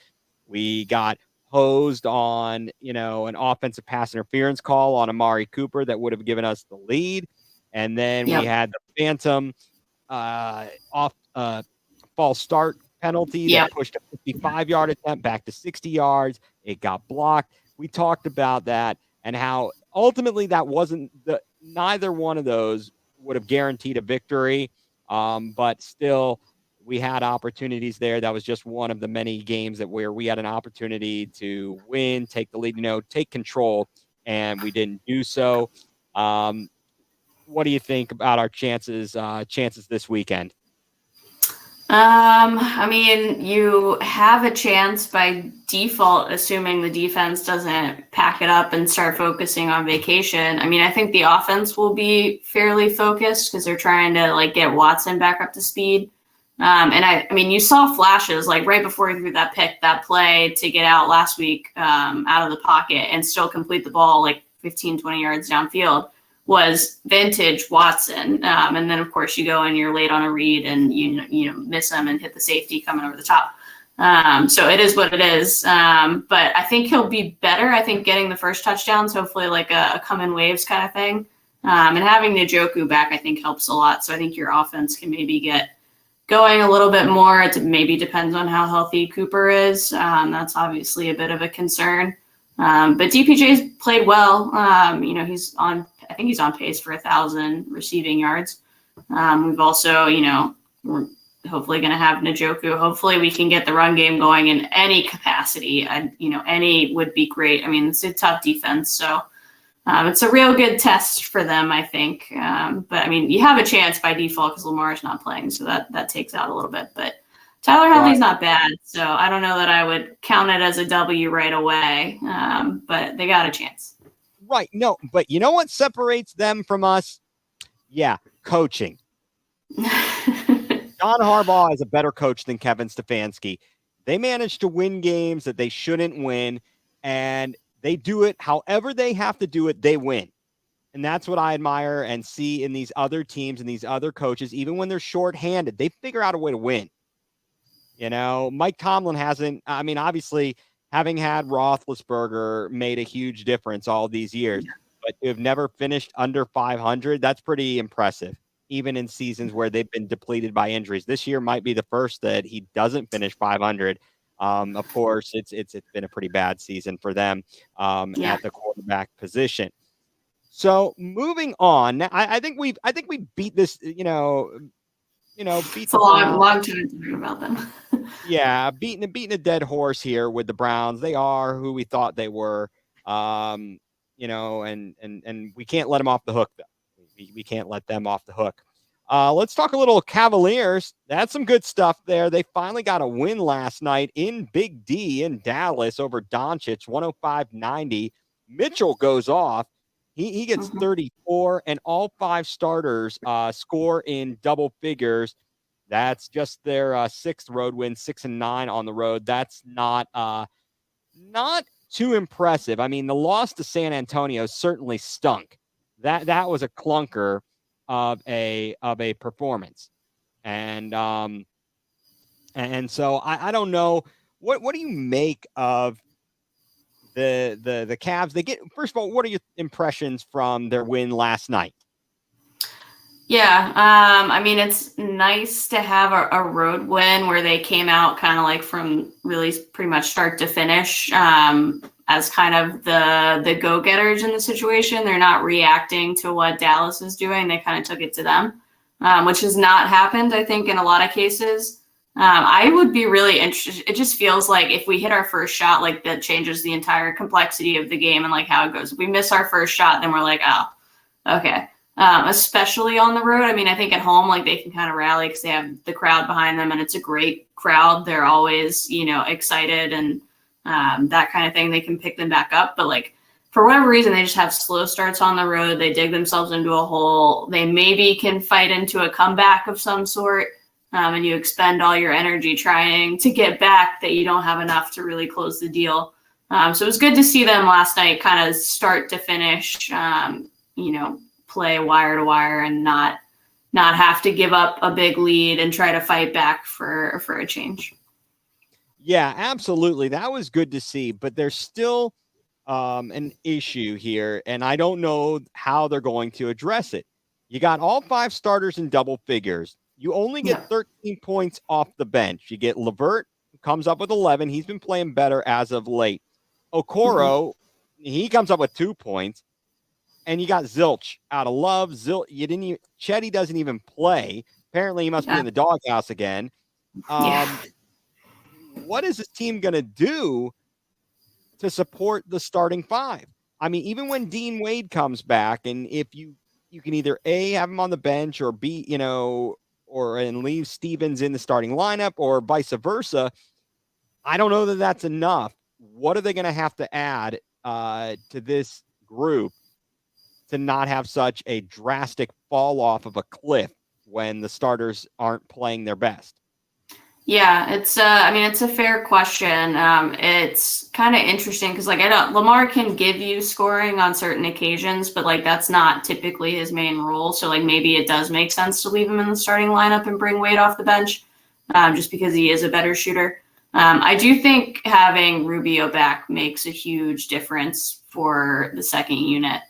We got hosed on, an offensive pass interference call on Amari Cooper that would have given us the lead. And then we had the phantom false start penalty that pushed a 55-yard attempt back to 60 yards. It got blocked. We talked about that and how ultimately that wasn't neither one of those would have guaranteed a victory. But still, we had opportunities there. That was just one of the many games where we had an opportunity to win, take the lead, take control, and we didn't do so. What do you think about our chances this weekend? I mean, you have a chance by default, assuming the defense doesn't pack it up and start focusing on vacation. I mean, I think the offense will be fairly focused because they're trying to get Watson back up to speed. And I mean, you saw flashes right before he threw that play to get out last week out of the pocket and still complete the ball 15, 20 yards downfield. Was vintage Watson. And then, of course, you go and you're late on a read and you miss him and hit the safety coming over the top. So it is what it is. But I think he'll be better. I think getting the first touchdowns, hopefully a come in waves kind of thing. And having Njoku back, I think, helps a lot. So I think your offense can maybe get going a little bit more. It maybe depends on how healthy Cooper is. That's obviously a bit of a concern. But DPJ's played well. He's on, I think he's on pace for 1,000 receiving yards. We've also, we're hopefully going to have Njoku. Hopefully we can get the run game going in any capacity. Any would be great. I mean, it's a tough defense. So it's a real good test for them, I think. But I mean, you have a chance by default because Lamar's not playing. So that takes out a little bit, but Tyler Huntley's not bad, so I don't know that I would count it as a W right away, but they got a chance. Right. No, but you know what separates them from us? Yeah, coaching. John Harbaugh is a better coach than Kevin Stefanski. They managed to win games that they shouldn't win, and they do it however they have to do it, they win. And that's what I admire and see in these other teams and these other coaches. Even when they're shorthanded, they figure out a way to win. Mike Tomlin hasn't, obviously having had Roethlisberger made a huge difference all these years, but to have never finished under 500, that's pretty impressive, even in seasons where they've been depleted by injuries. This year might be the first that he doesn't finish 500. Of course, it's been a pretty bad season for them at the quarterback position. So moving on, I think we beat this, beat it's a long time talking about them. Yeah, beating a dead horse here with the Browns. They are who we thought they were, and we can't let them off the hook, though. We can't let them off the hook. Let's talk a little Cavaliers. That's some good stuff there. They finally got a win last night in Big D in Dallas over Doncic, 105-90. Mitchell goes off. He gets 34, and all 5 starters score in double figures. That's just their 6th road win, 6-9 on the road. That's not too impressive. I mean, the loss to San Antonio certainly stunk. That was a clunker of a performance, and so I don't know what do you make of the Cavs? They get, first of all, what are your impressions from their win last night? Yeah, it's nice to have a road win where they came out kind of like from really pretty much start to finish as kind of the go-getters in the situation. They're not reacting to what Dallas is doing. They kind of took it to them, which has not happened, I think, in a lot of cases. I would be really interested. It just feels like if we hit our first shot, like that changes the entire complexity of the game and like how it goes. If we miss our first shot, then we're like, oh, okay. Especially on the road. I think at home, like they can kind of rally because they have the crowd behind them and it's a great crowd. They're always, excited and that kind of thing. They can pick them back up. But like for whatever reason, they just have slow starts on the road. They dig themselves into a hole. They maybe can fight into a comeback of some sort. And you expend all your energy trying to get back that you don't have enough to really close the deal. So it was good to see them last night kind of start to finish, play wire to wire and not have to give up a big lead and try to fight back for a change. Yeah, absolutely. That was good to see, but there's still an issue here, and I don't know how they're going to address it. You got all 5 starters in double figures. You only get 13 points off the bench. You get Levert, who comes up with 11. He's been playing better as of late. Okoro, he comes up with 2 points. And you got Zilch out of love. Chetty doesn't even play. Apparently, he must be in the doghouse again. What is this team going to do to support the starting 5? Even when Dean Wade comes back, and if you can either A, have him on the bench, or B, and leave Stevens in the starting lineup, or vice versa, I don't know that that's enough. What are they going to have to add to this group to not have such a drastic fall off of a cliff when the starters aren't playing their best? Yeah, it's a fair question. It's kind of interesting because Lamar can give you scoring on certain occasions, but like that's not typically his main role. So like maybe it does make sense to leave him in the starting lineup and bring Wade off the bench, just because he is a better shooter. I do think having Rubio back makes a huge difference for the second unit.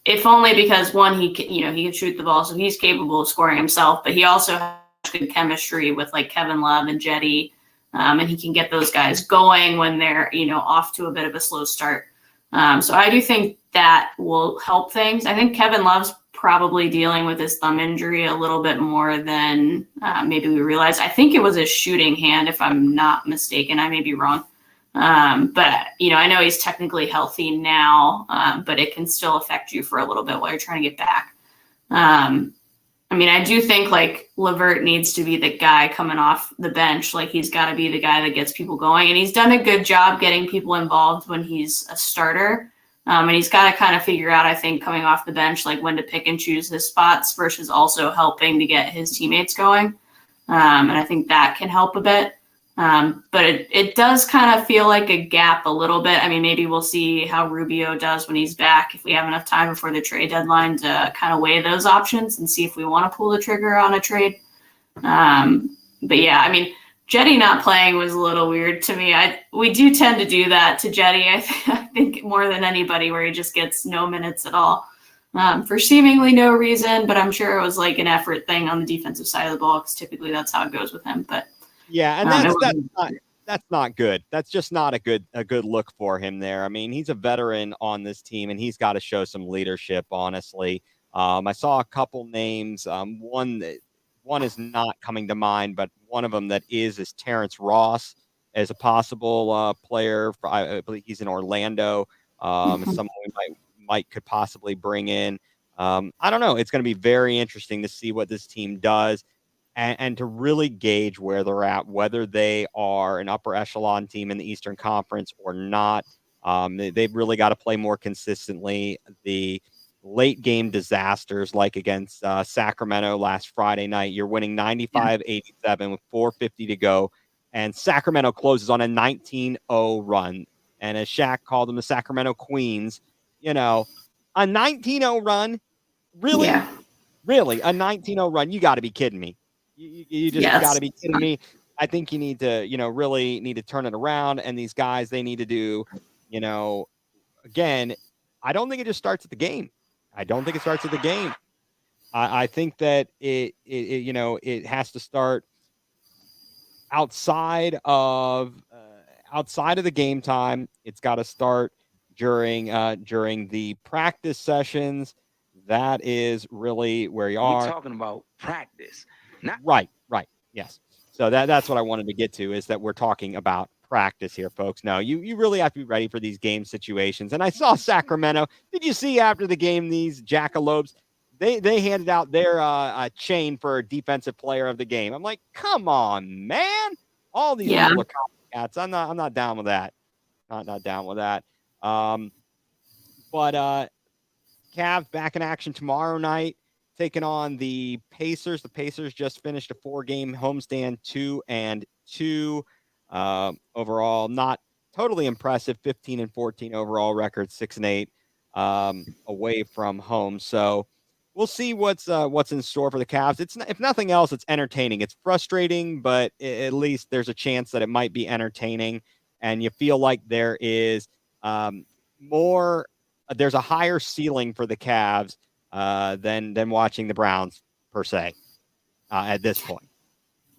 if only because one, he can shoot the ball, so he's capable of scoring himself, but he also has good chemistry with like Kevin Love and Jetty, and he can get those guys going when they're off to a bit of a slow start. So I do think that will help things. I think Kevin Love's probably dealing with his thumb injury a little bit more than maybe we realized. I think it was a shooting hand, if I'm not mistaken. I may be wrong. But I know he's technically healthy now, but it can still affect you for a little bit while you're trying to get back. I do think like LeVert needs to be the guy coming off the bench. Like he's got to be the guy that gets people going, and he's done a good job getting people involved when he's a starter. And he's got to kind of figure out, I think, coming off the bench, like when to pick and choose his spots versus also helping to get his teammates going. And I think that can help a bit. But it does kind of feel like a gap a little bit. Maybe we'll see how Rubio does when he's back, if we have enough time before the trade deadline to kind of weigh those options and see if we want to pull the trigger on a trade. But yeah, Jetty not playing was a little weird to me. We do tend to do that to Jetty, I think more than anybody, where he just gets no minutes at all for seemingly no reason. But I'm sure it was like an effort thing on the defensive side of the ball, because typically that's how it goes with him. But yeah, and that's not good. That's just not a good look for him there. He's a veteran on this team, and he's got to show some leadership, honestly. I saw a couple names. One is not coming to mind, but one of them that is Terrence Ross as a possible player. I believe he's in Orlando. Someone we could possibly bring in. I don't know. It's going to be very interesting to see what this team does. And to really gauge where they're at, whether they are an upper echelon team in the Eastern Conference or not. They've really got to play more consistently. The late game disasters, like against Sacramento last Friday night, you're winning 95-87 with 4:50 to go, and Sacramento closes on a 19-0 run. And as Shaq called them, the Sacramento Queens, a 19-0 run, really? Yeah. Really, a 19-0 run? You got to be kidding me. You just got to be kidding me. I think you need to, really need to turn it around. And these guys, they need to do, again, I don't think it just starts at the game. I think that it has to start outside of the game time. It's got to start during the practice sessions. That is really where you are. We're talking about practice. Right. Yes. So that's what I wanted to get to, is that we're talking about practice here, folks. No, you really have to be ready for these game situations. And I saw Sacramento. Did you see after the game, these jackalopes, they handed out their chain for defensive player of the game. I'm like, come on, man. All these people are copycats. I'm not down with that. Not down with that. But Cavs back in action tomorrow night, taking on the Pacers. The Pacers just finished a 4-game homestand, 2-2 overall. Not totally impressive. 15-14 overall record, 6-8 away from home. So we'll see what's in store for the Cavs. If nothing else, it's entertaining. It's frustrating, but at least there's a chance that it might be entertaining, and you feel like there is more. There's a higher ceiling for the Cavs than watching the Browns per se at this point.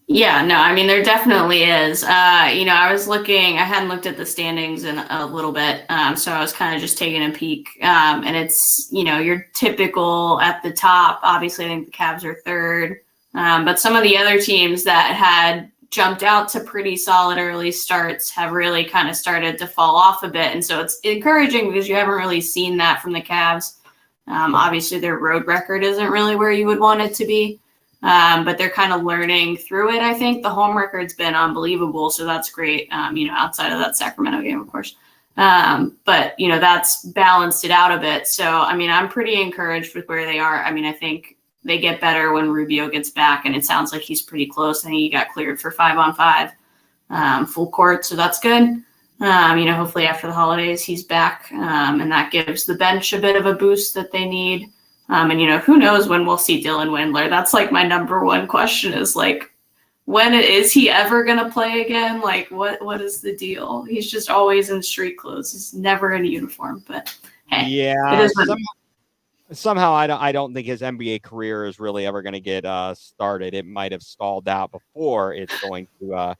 Yeah, no, there definitely is. I was looking, I hadn't looked at the standings in a little bit. So I was kind of just taking a peek. And it's, your typical at the top. Obviously, I think the Cavs are third. But some of the other teams that had jumped out to pretty solid early starts have really kind of started to fall off a bit. And so it's encouraging because you haven't really seen that from the Cavs. Obviously, their road record isn't really where you would want it to be. But they're kind of learning through it. I think the home record's been unbelievable, so that's great. Outside of that Sacramento game, of course. But that's balanced it out a bit. So, I'm pretty encouraged with where they are. I think they get better when Rubio gets back, and it sounds like he's pretty close. I think he got cleared for 5-on-5 full court, so that's good. Hopefully after the holidays he's back, and that gives the bench a bit of a boost that they need. And who knows when we'll see Dylan Windler. That's like my number one question is like, when is he ever going to play again? Like, what is the deal? He's just always in street clothes. He's never in uniform, but hey, yeah, it is somehow I don't think his NBA career is really ever going to get started. It might have stalled out before it's going to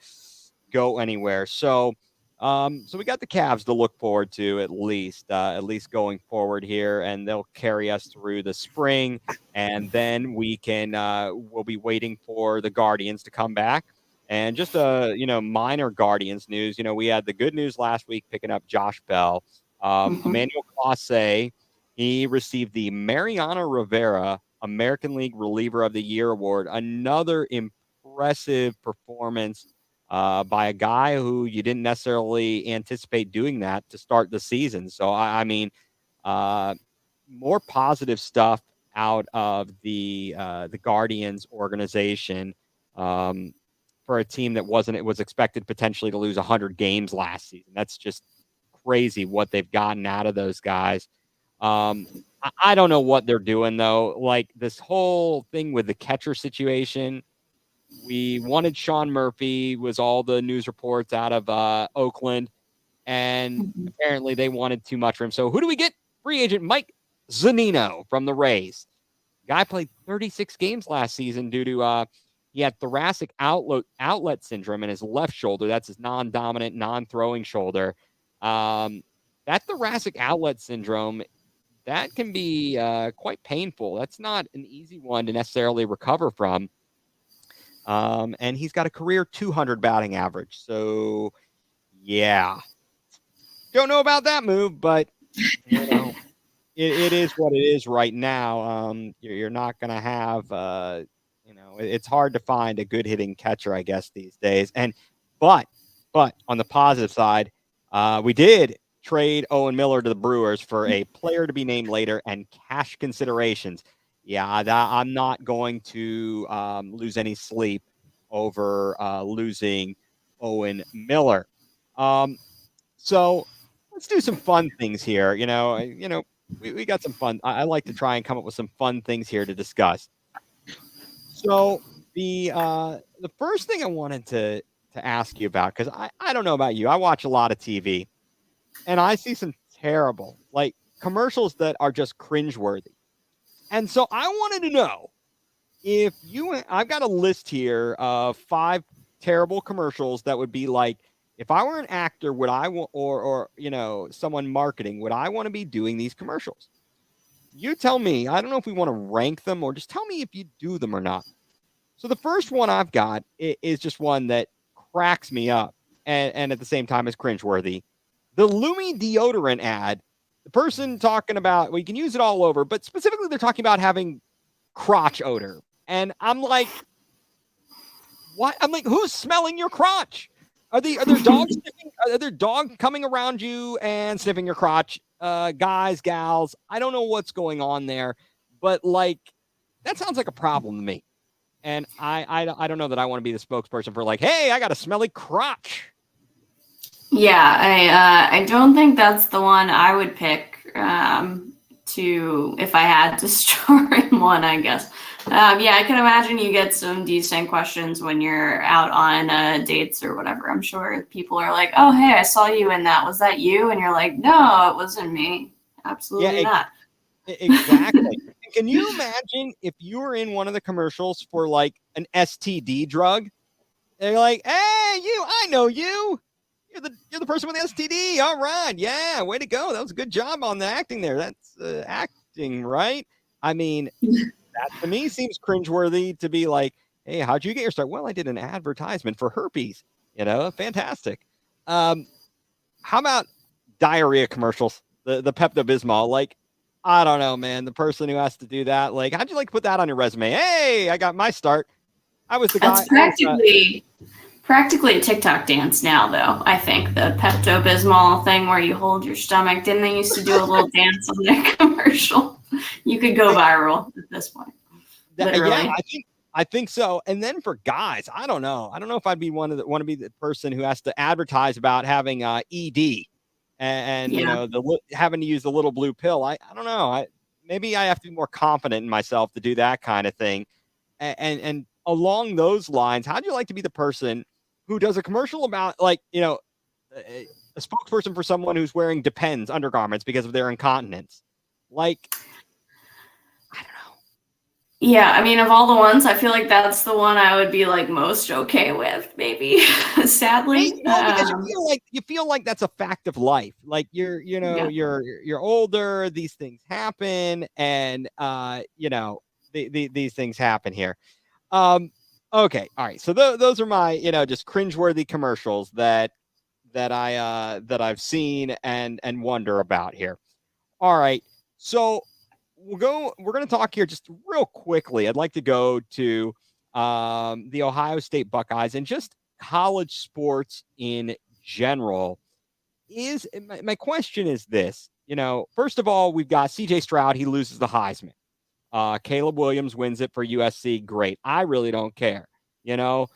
go anywhere. So we got the Cavs to look forward to at least going forward here, and they'll carry us through the spring, and then we'll be waiting for the Guardians to come back. And just minor Guardians news. We had the good news last week picking up Josh Bell. Emmanuel Clase, he received the Mariano Rivera American League Reliever of the Year award. Another impressive performance by a guy who you didn't necessarily anticipate doing that to start the season. So, I mean, more positive stuff out of the Guardians organization for a team that was expected potentially to lose 100 games last season. That's just crazy what they've gotten out of those guys. I don't know what they're doing though. Like this whole thing with the catcher situation. We wanted Sean Murphy, was all the news reports out of Oakland, and apparently they wanted too much for him. So who do we get? Free agent Mike Zunino from the Rays. Guy played 36 games last season due to he had thoracic outlet syndrome in his left shoulder. That's his non-dominant, non-throwing shoulder. That thoracic outlet syndrome, that can be quite painful. That's not an easy one to necessarily recover from. And he's got a career 200 batting average. So, yeah. Don't know about that move, but it is what it is right now. You're not going to have, it's hard to find a good hitting catcher, I guess, these days. But on the positive side, we did trade Owen Miller to the Brewers for a player to be named later and cash considerations. Yeah, I'm not going to lose any sleep over losing Owen Miller. So let's do some fun things here. We got some fun. I like to try and come up with some fun things here to discuss. So the first thing I wanted to ask you about, because I don't know about you, I watch a lot of TV, and I see some terrible commercials that are just cringeworthy. And so I wanted to know I've got a list here of 5 terrible commercials that would be like, if I were an actor, would I want, or someone marketing, would I want to be doing these commercials? You tell me. I don't know if we want to rank them or just tell me if you do them or not. So the first one I've got is just one that cracks me up and at the same time is cringeworthy. The Lumi deodorant ad. The person talking about, well, you can use it all over, but specifically they're talking about having crotch odor. And I'm like, what? I'm like, who's smelling your crotch? Are there dogs sniffing? Are there dogs coming around you and sniffing your crotch? Guys, gals, I don't know what's going on there, but that sounds like a problem to me. And I don't know that I want to be the spokesperson for hey, I got a smelly crotch. Yeah, I don't think that's the one I would pick if I had to star in one, I guess. Yeah, I can imagine you get some decent questions when you're out on dates or whatever. I'm sure people are like, oh, hey, I saw you in that. Was that you? And you're like, no, it wasn't me. Absolutely not. Exactly. Can you imagine if you were in one of the commercials for an STD drug? They're like, hey, I know you. You're the person with the STD. All right. Yeah. Way to go. That was a good job on the acting there. That's acting, right? I mean, that to me seems cringeworthy to be like, hey, how'd you get your start? Well, I did an advertisement for herpes. Fantastic. How about diarrhea commercials? The Pepto-Bismol. I don't know, man. The person who has to do that, how'd you put that on your resume? Hey, I got my start. I was the guy. That's practically a TikTok dance now, though. I think the Pepto-Bismol thing where you hold your stomach. Didn't they used to do a little dance on their commercial? You could go viral at this point. Yeah, I think so. And then for guys, I don't know. I don't know if I'd be want to be the person who has to advertise about having ED and having to use the little blue pill. I don't know. Maybe I have to be more confident in myself to do that kind of thing. And along those lines, how'd you like to be the person who does a commercial about a spokesperson for someone who's wearing Depends undergarments because of their incontinence? Yeah, I mean, of all the ones, I feel like that's the one I would be like most okay with, maybe. Right? Sadly. Well, because you feel like that's a fact of life. Like Yeah. you're older, these things happen, and these things happen here. Um, okay, all right. So those are my just cringeworthy commercials that I've seen and wonder about here. All right, so we're going to talk here just real quickly. I'd like to go to the Ohio State Buckeyes and just college sports in general. Is my question is this, first of all, we've got CJ Stroud. He loses the Heisman. Caleb Williams wins it for USC. Great. I really don't care. You know,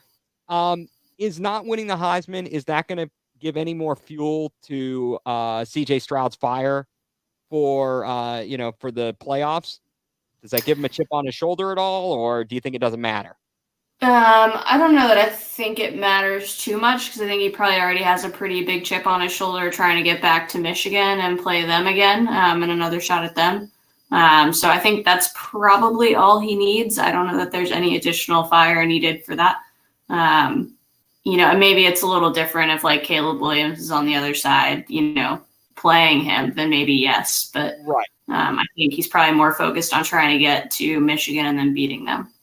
um, is not winning the Heisman, is that going to give any more fuel to CJ Stroud's fire for for the playoffs? Does that give him a chip on his shoulder at all, or do you think it doesn't matter? I don't know that I think it matters too much because I think he probably already has a pretty big chip on his shoulder trying to get back to Michigan and play them again, and another shot at them. So I think that's probably all he needs. I don't know that there's any additional fire needed for that. And maybe it's a little different if like Caleb Williams is on the other side, playing him, then maybe yes. But Right. I think he's probably more focused on trying to get to Michigan and then beating them.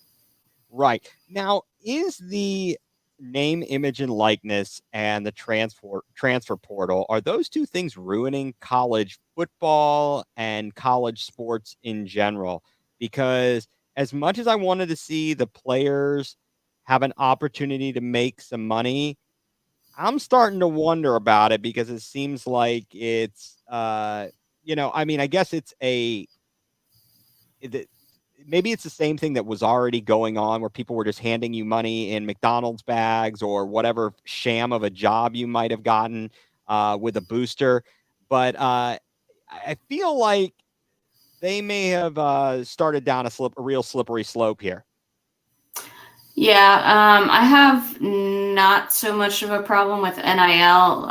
Right. Now, is the name, image, and likeness and the transfer portal, are those two things ruining college football and college sports in general? Because as much as I wanted to see the players have an opportunity to make some money, I'm starting to wonder about it because it seems like it's I mean, I guess it's maybe it's the same thing that was already going on where people were just handing you money in McDonald's bags or whatever sham of a job you might have gotten with a booster. But I feel like they may have started down a real slippery slope here. Yeah, I have not so much of a problem with NIL.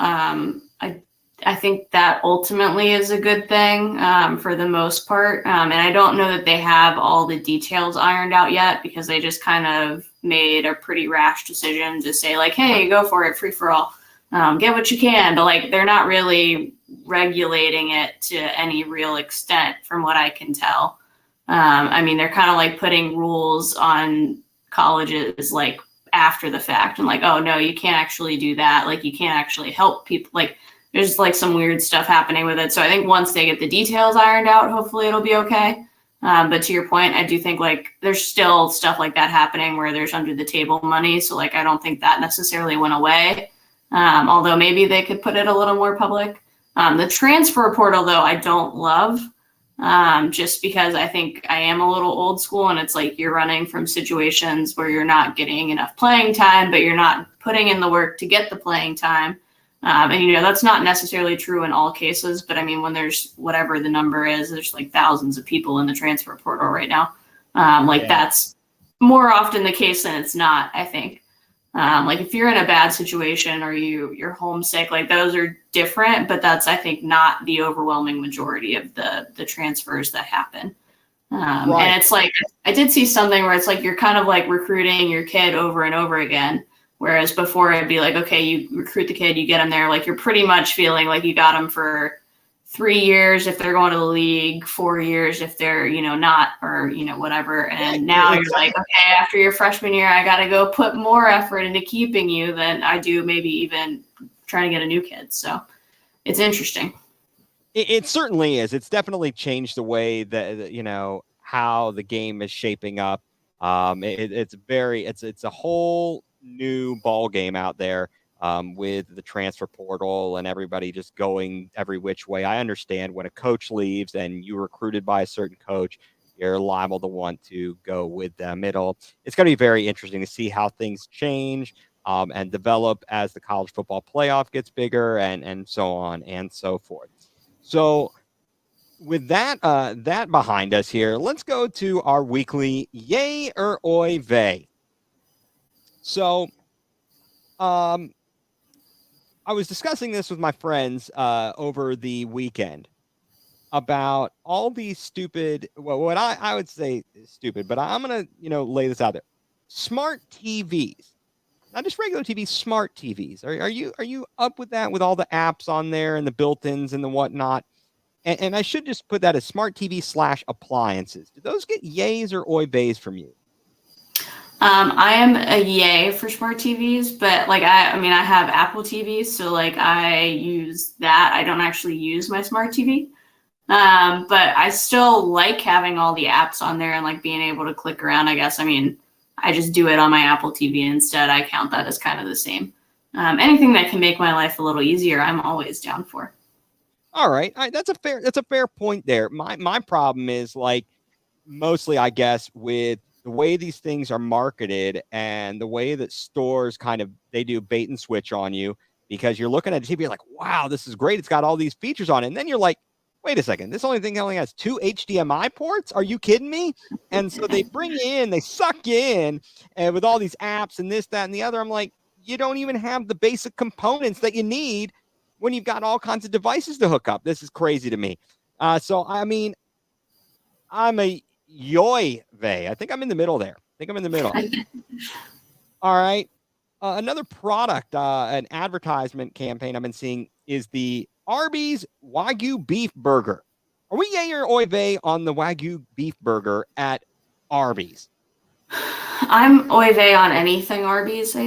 I think that ultimately is a good thing for the most part, and I don't know that they have all the details ironed out yet because they just kind of made a pretty rash decision to say like, "Hey, go for it, free for all, get what you can," but like they're not really regulating it to any real extent, from what I can tell. I mean, they're kind of like putting rules on colleges like after the fact and like, oh no, you can't actually do that, like you can't actually help people, like there's like some weird stuff happening with it. So I think once they get the details ironed out, hopefully it'll be okay. But to your point, I do think like there's still stuff like that happening where there's under the table money, so like I don't think that necessarily went away, although maybe they could put it a little more public. The transfer portal though I don't love, just because I think I am a little old school and it's like you're running from situations where you're not getting enough playing time, but you're not putting in the work to get the playing time. And that's not necessarily true in all cases, but I mean, when there's whatever the number is, there's like thousands of people in the transfer portal right now. That's more often the case than it's not, I think. Like if you're in a bad situation or you're homesick, like those are different, but that's I think not the overwhelming majority of the transfers that happen. Right. And it's like I did see something where it's like you're kind of like recruiting your kid over and over again. Whereas before it'd be like, okay, you recruit the kid, you get them there, like you're pretty much feeling like you got them for 3 years if they're going to the league, 4 years if they're, not, or, whatever. And now you're like, okay, after your freshman year, I got to go put more effort into keeping you than I do maybe even trying to get a new kid. So it's interesting. It certainly is. It's definitely changed the way that, how the game is shaping up. It's a whole new ball game out there with the transfer portal and everybody just going every which way. I understand when a coach leaves and you recruited by a certain coach, you're liable to want to go with them. It's going to be very interesting to see how things change and develop as the college football playoff gets bigger and so on and so forth. So with that behind us here, let's go to our weekly yay or oy vey. So I was discussing this with my friends over the weekend. about all these stupid, well, what I would say is stupid, but I'm going to, lay this out there. Smart TVs, not just regular TVs, smart TVs. Are you up with that, with all the apps on there and the built-ins and the whatnot? And I should just put that as smart TV/appliances. Do those get yays or oy bays from you? I am a yay for smart TVs, but like I mean I have Apple TVs, so like I use that. I don't actually use my smart TV. But I still like having all the apps on there and like being able to click around, I guess. I mean, I just do it on my Apple TV instead. I count that as kind of the same. Anything that can make my life a little easier, I'm always down for. All right. That's a fair point there. My problem is, like, mostly, I guess, with the way these things are marketed and the way that stores they do bait and switch on you, because you're looking at a TV, you're like, wow, this is great. It's got all these features on it. And then you're like, wait a second, this only has 2 HDMI ports? Are you kidding me? And so they suck you in, and with all these apps and this, that, and the other. I'm like, you don't even have the basic components that you need when you've got all kinds of devices to hook up. This is crazy to me. So, I mean, I'm a yoy vey. I think I'm in the middle there. All right. Another product, an advertisement campaign I've been seeing is the Arby's Wagyu beef burger. Are we yay or oy vey on the Wagyu beef burger at Arby's? I'm oy vey on anything Arby's. I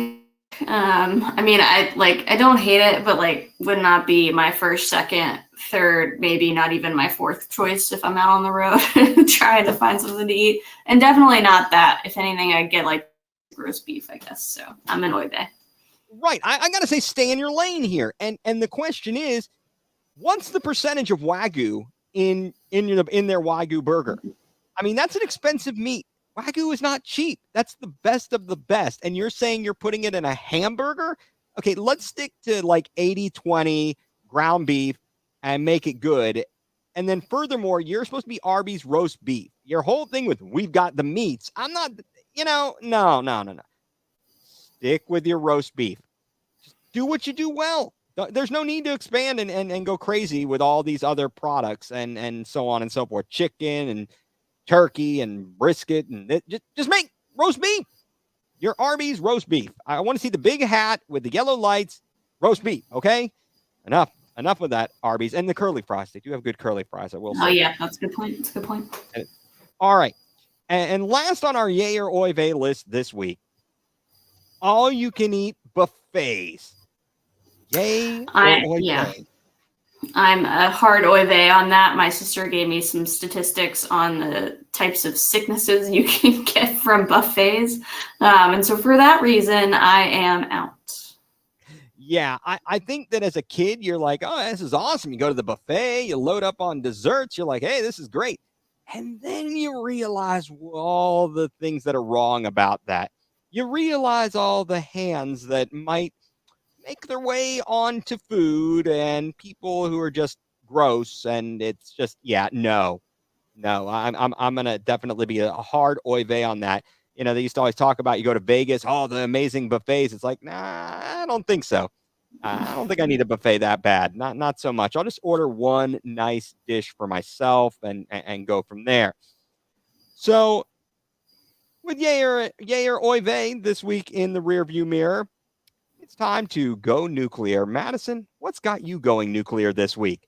mean, I don't hate it, but like would not be my first, second, third, maybe not even my fourth choice if I'm out on the road trying to find something to eat. And definitely not that. If anything, I'd get like roast beef, I guess. So I'm an oy vey. Right. I got to say, stay in your lane here. And the question is, what's the percentage of Wagyu in their Wagyu burger? I mean, that's an expensive meat. Wagyu is not cheap. That's the best of the best. And you're saying you're putting it in a hamburger? Okay, let's stick to like 80-20 ground beef and make it good. And then furthermore, you're supposed to be Arby's roast beef. Your whole thing with we've got the meats. I'm not, no. Stick with your roast beef. Just do what you do well. There's no need to expand and go crazy with all these other products and so on and so forth. Chicken and turkey and brisket, and just make roast beef. Your Arby's roast beef. I want to see the big hat with the yellow lights. Roast beef. Okay, enough with that, Arby's. And the curly fries. They do have good curly fries, I will say. Oh yeah, that's a good point. All right, and last on our yay or oy vey list this week, all you can eat buffets. Yay or oy vey? I'm a hard oy vey on that. My sister gave me some statistics on the types of sicknesses you can get from buffets. And so for that reason, I am out. Yeah, I think that as a kid, you're like, oh, this is awesome. You go to the buffet, you load up on desserts. You're like, hey, this is great. And then you realize all the things that are wrong about that. You realize all the hands that might make their way onto food and people who are just gross, and it's just no. I'm gonna definitely be a hard oy vey on that. They used to always talk about, you go to Vegas, all the amazing buffets. It's like, nah, I don't think so. I don't think I need a buffet that bad. Not so much. I'll just order one nice dish for myself and go from there. So with yay or oy vey this week in the rearview mirror, it's time to go nuclear. Madison, what's got you going nuclear this week?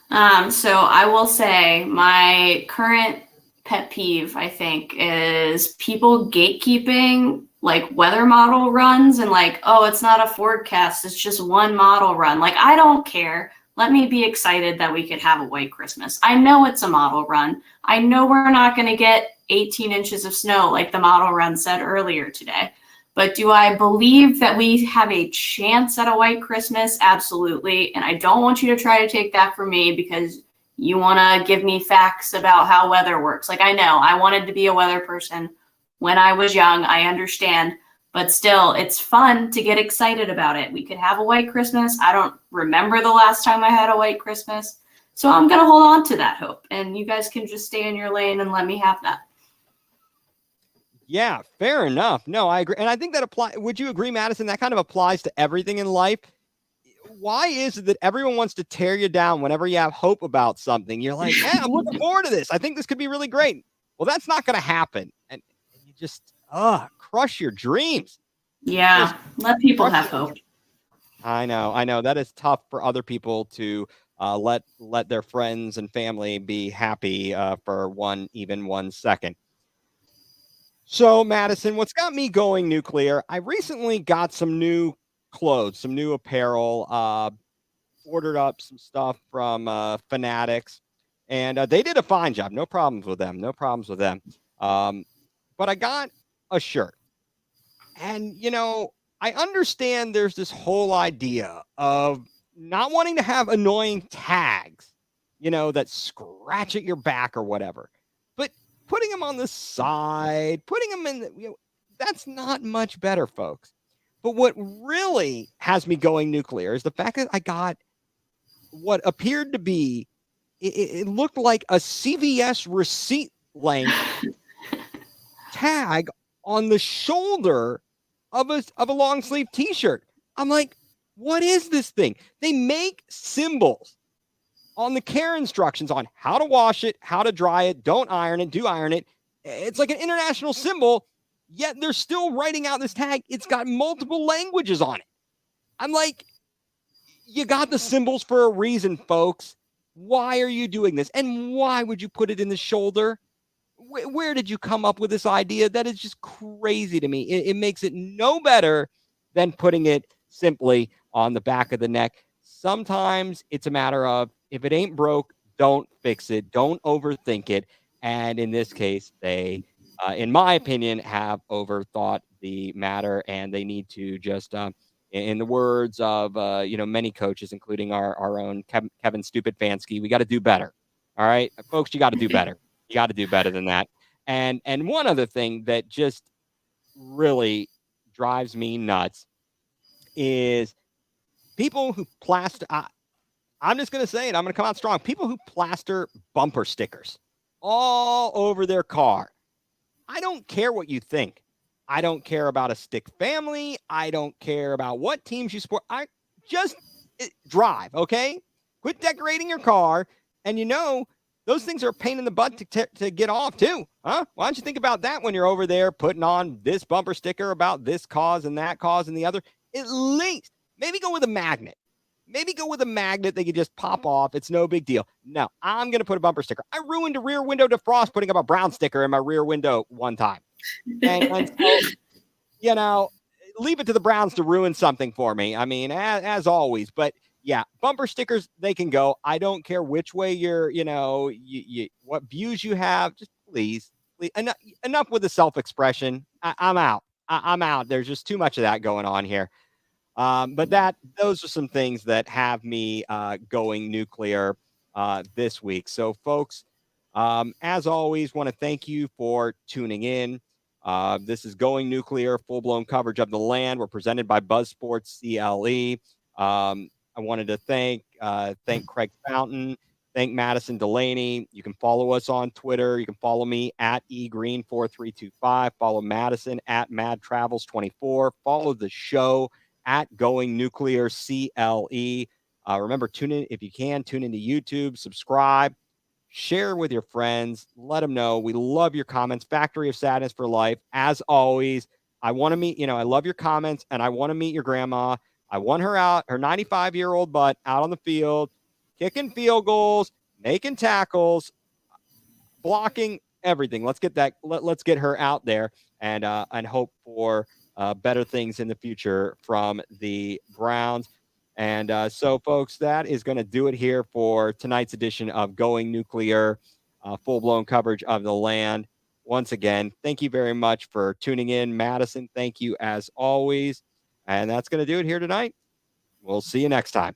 So I will say my current pet peeve, I think, is people gatekeeping like weather model runs and like, oh, it's not a forecast, it's just one model run. Like, I don't care. Let me be excited that we could have a white Christmas. I know it's a model run. I know we're not going to get 18 inches of snow like the model run said earlier today. But do I believe that we have a chance at a white Christmas? Absolutely. And I don't want you to try to take that from me because you want to give me facts about how weather works. Like, I know I wanted to be a weather person when I was young. I understand. But still, it's fun to get excited about it. We could have a white Christmas. I don't remember the last time I had a white Christmas. So I'm going to hold on to that hope. And you guys can just stay in your lane and let me have that. Yeah, fair enough. No, I agree. And I think that would you agree, Madison? That kind of applies to everything in life. why is it that everyone wants to tear you down whenever you have hope about something? You're like, yeah, I'm looking forward to this. I think this could be really great. Well, that's not going to happen. And you just, crush your dreams. Yeah, let people crush have your hope. I know. That is tough for other people to let their friends and family be happy for even 1 second. So, Madison, what's got me going nuclear? I recently got some new clothes, some new apparel. Ordered up some stuff from Fanatics, and they did a fine job. No problems with them. No problems with them. But I got a shirt. And, I understand there's this whole idea of not wanting to have annoying tags, that scratch at your back or whatever. But putting them on the side, putting them in, that's not much better, folks. But what really has me going nuclear is the fact that I got what appeared to be, it looked like a CVS receipt length tag on the shoulder of a long sleeve t-shirt. I'm like, what is this thing? They make symbols on the care instructions on how to wash it, how to dry it, don't iron it, do iron it. It's like an international symbol, yet they're still writing out this tag. It's got multiple languages on it. I'm like, you got the symbols for a reason, folks. Why are you doing this? And why would you put it in the shoulder? Where did you come up with this idea? That is just crazy to me. It makes it no better than putting it simply on the back of the neck. Sometimes it's a matter of, if it ain't broke, don't fix it. Don't overthink it. And in this case, they, in my opinion, have overthought the matter, and they need to just, in the words of many coaches, including our own Kevin Stupid Fansky, we got to do better. All right, folks, you got to do better. You got to do better than that. And one other thing that just really drives me nuts is people who plaster. I'm just going to say it. I'm going to come out strong. People who plaster bumper stickers all over their car. I don't care what you think. I don't care about a stick family. I don't care about what teams you support. I just drive, okay? Quit decorating your car. And those things are a pain in the butt to get off too, huh? Why don't you think about that when you're over there putting on this bumper sticker about this cause and that cause and the other? At least maybe go with a magnet. Maybe go with a magnet they can just pop off. It's no big deal. No, I'm going to put a bumper sticker. I ruined a rear window defrost putting up a brown sticker in my rear window one time. And so, leave it to the Browns to ruin something for me. I mean, as always. But yeah, bumper stickers, they can go. I don't care which way you're, what views you have. Just please enough with the self-expression. I'm out. I'm out. There's just too much of that going on here. But those are some things that have me going nuclear this week. So, folks, as always, want to thank you for tuning in. This is Going Nuclear, full-blown coverage of the land. We're presented by Buzz Sports CLE. I wanted to thank Craig Fountain, thank Madison Delaney. You can follow us on Twitter. You can follow me at egreen4325. Follow Madison at madtravels24. Follow the show at Going Nuclear CLE. Remember, tune in if you can. Tune into YouTube. Subscribe. Share with your friends. Let them know. We love your comments. Factory of Sadness for life. As always, I want to meet, I love your comments, and I want to meet your grandma. I want her out, her 95-year-old butt out on the field, kicking field goals, making tackles, blocking, everything. Let's get that. Let's get her out there and hope for better things in the future from the Browns. And so, folks, that is going to do it here for tonight's edition of Going Nuclear, full-blown coverage of the land. Once again, thank you very much for tuning in. Madison, thank you as always. And that's going to do it here tonight. We'll see you next time.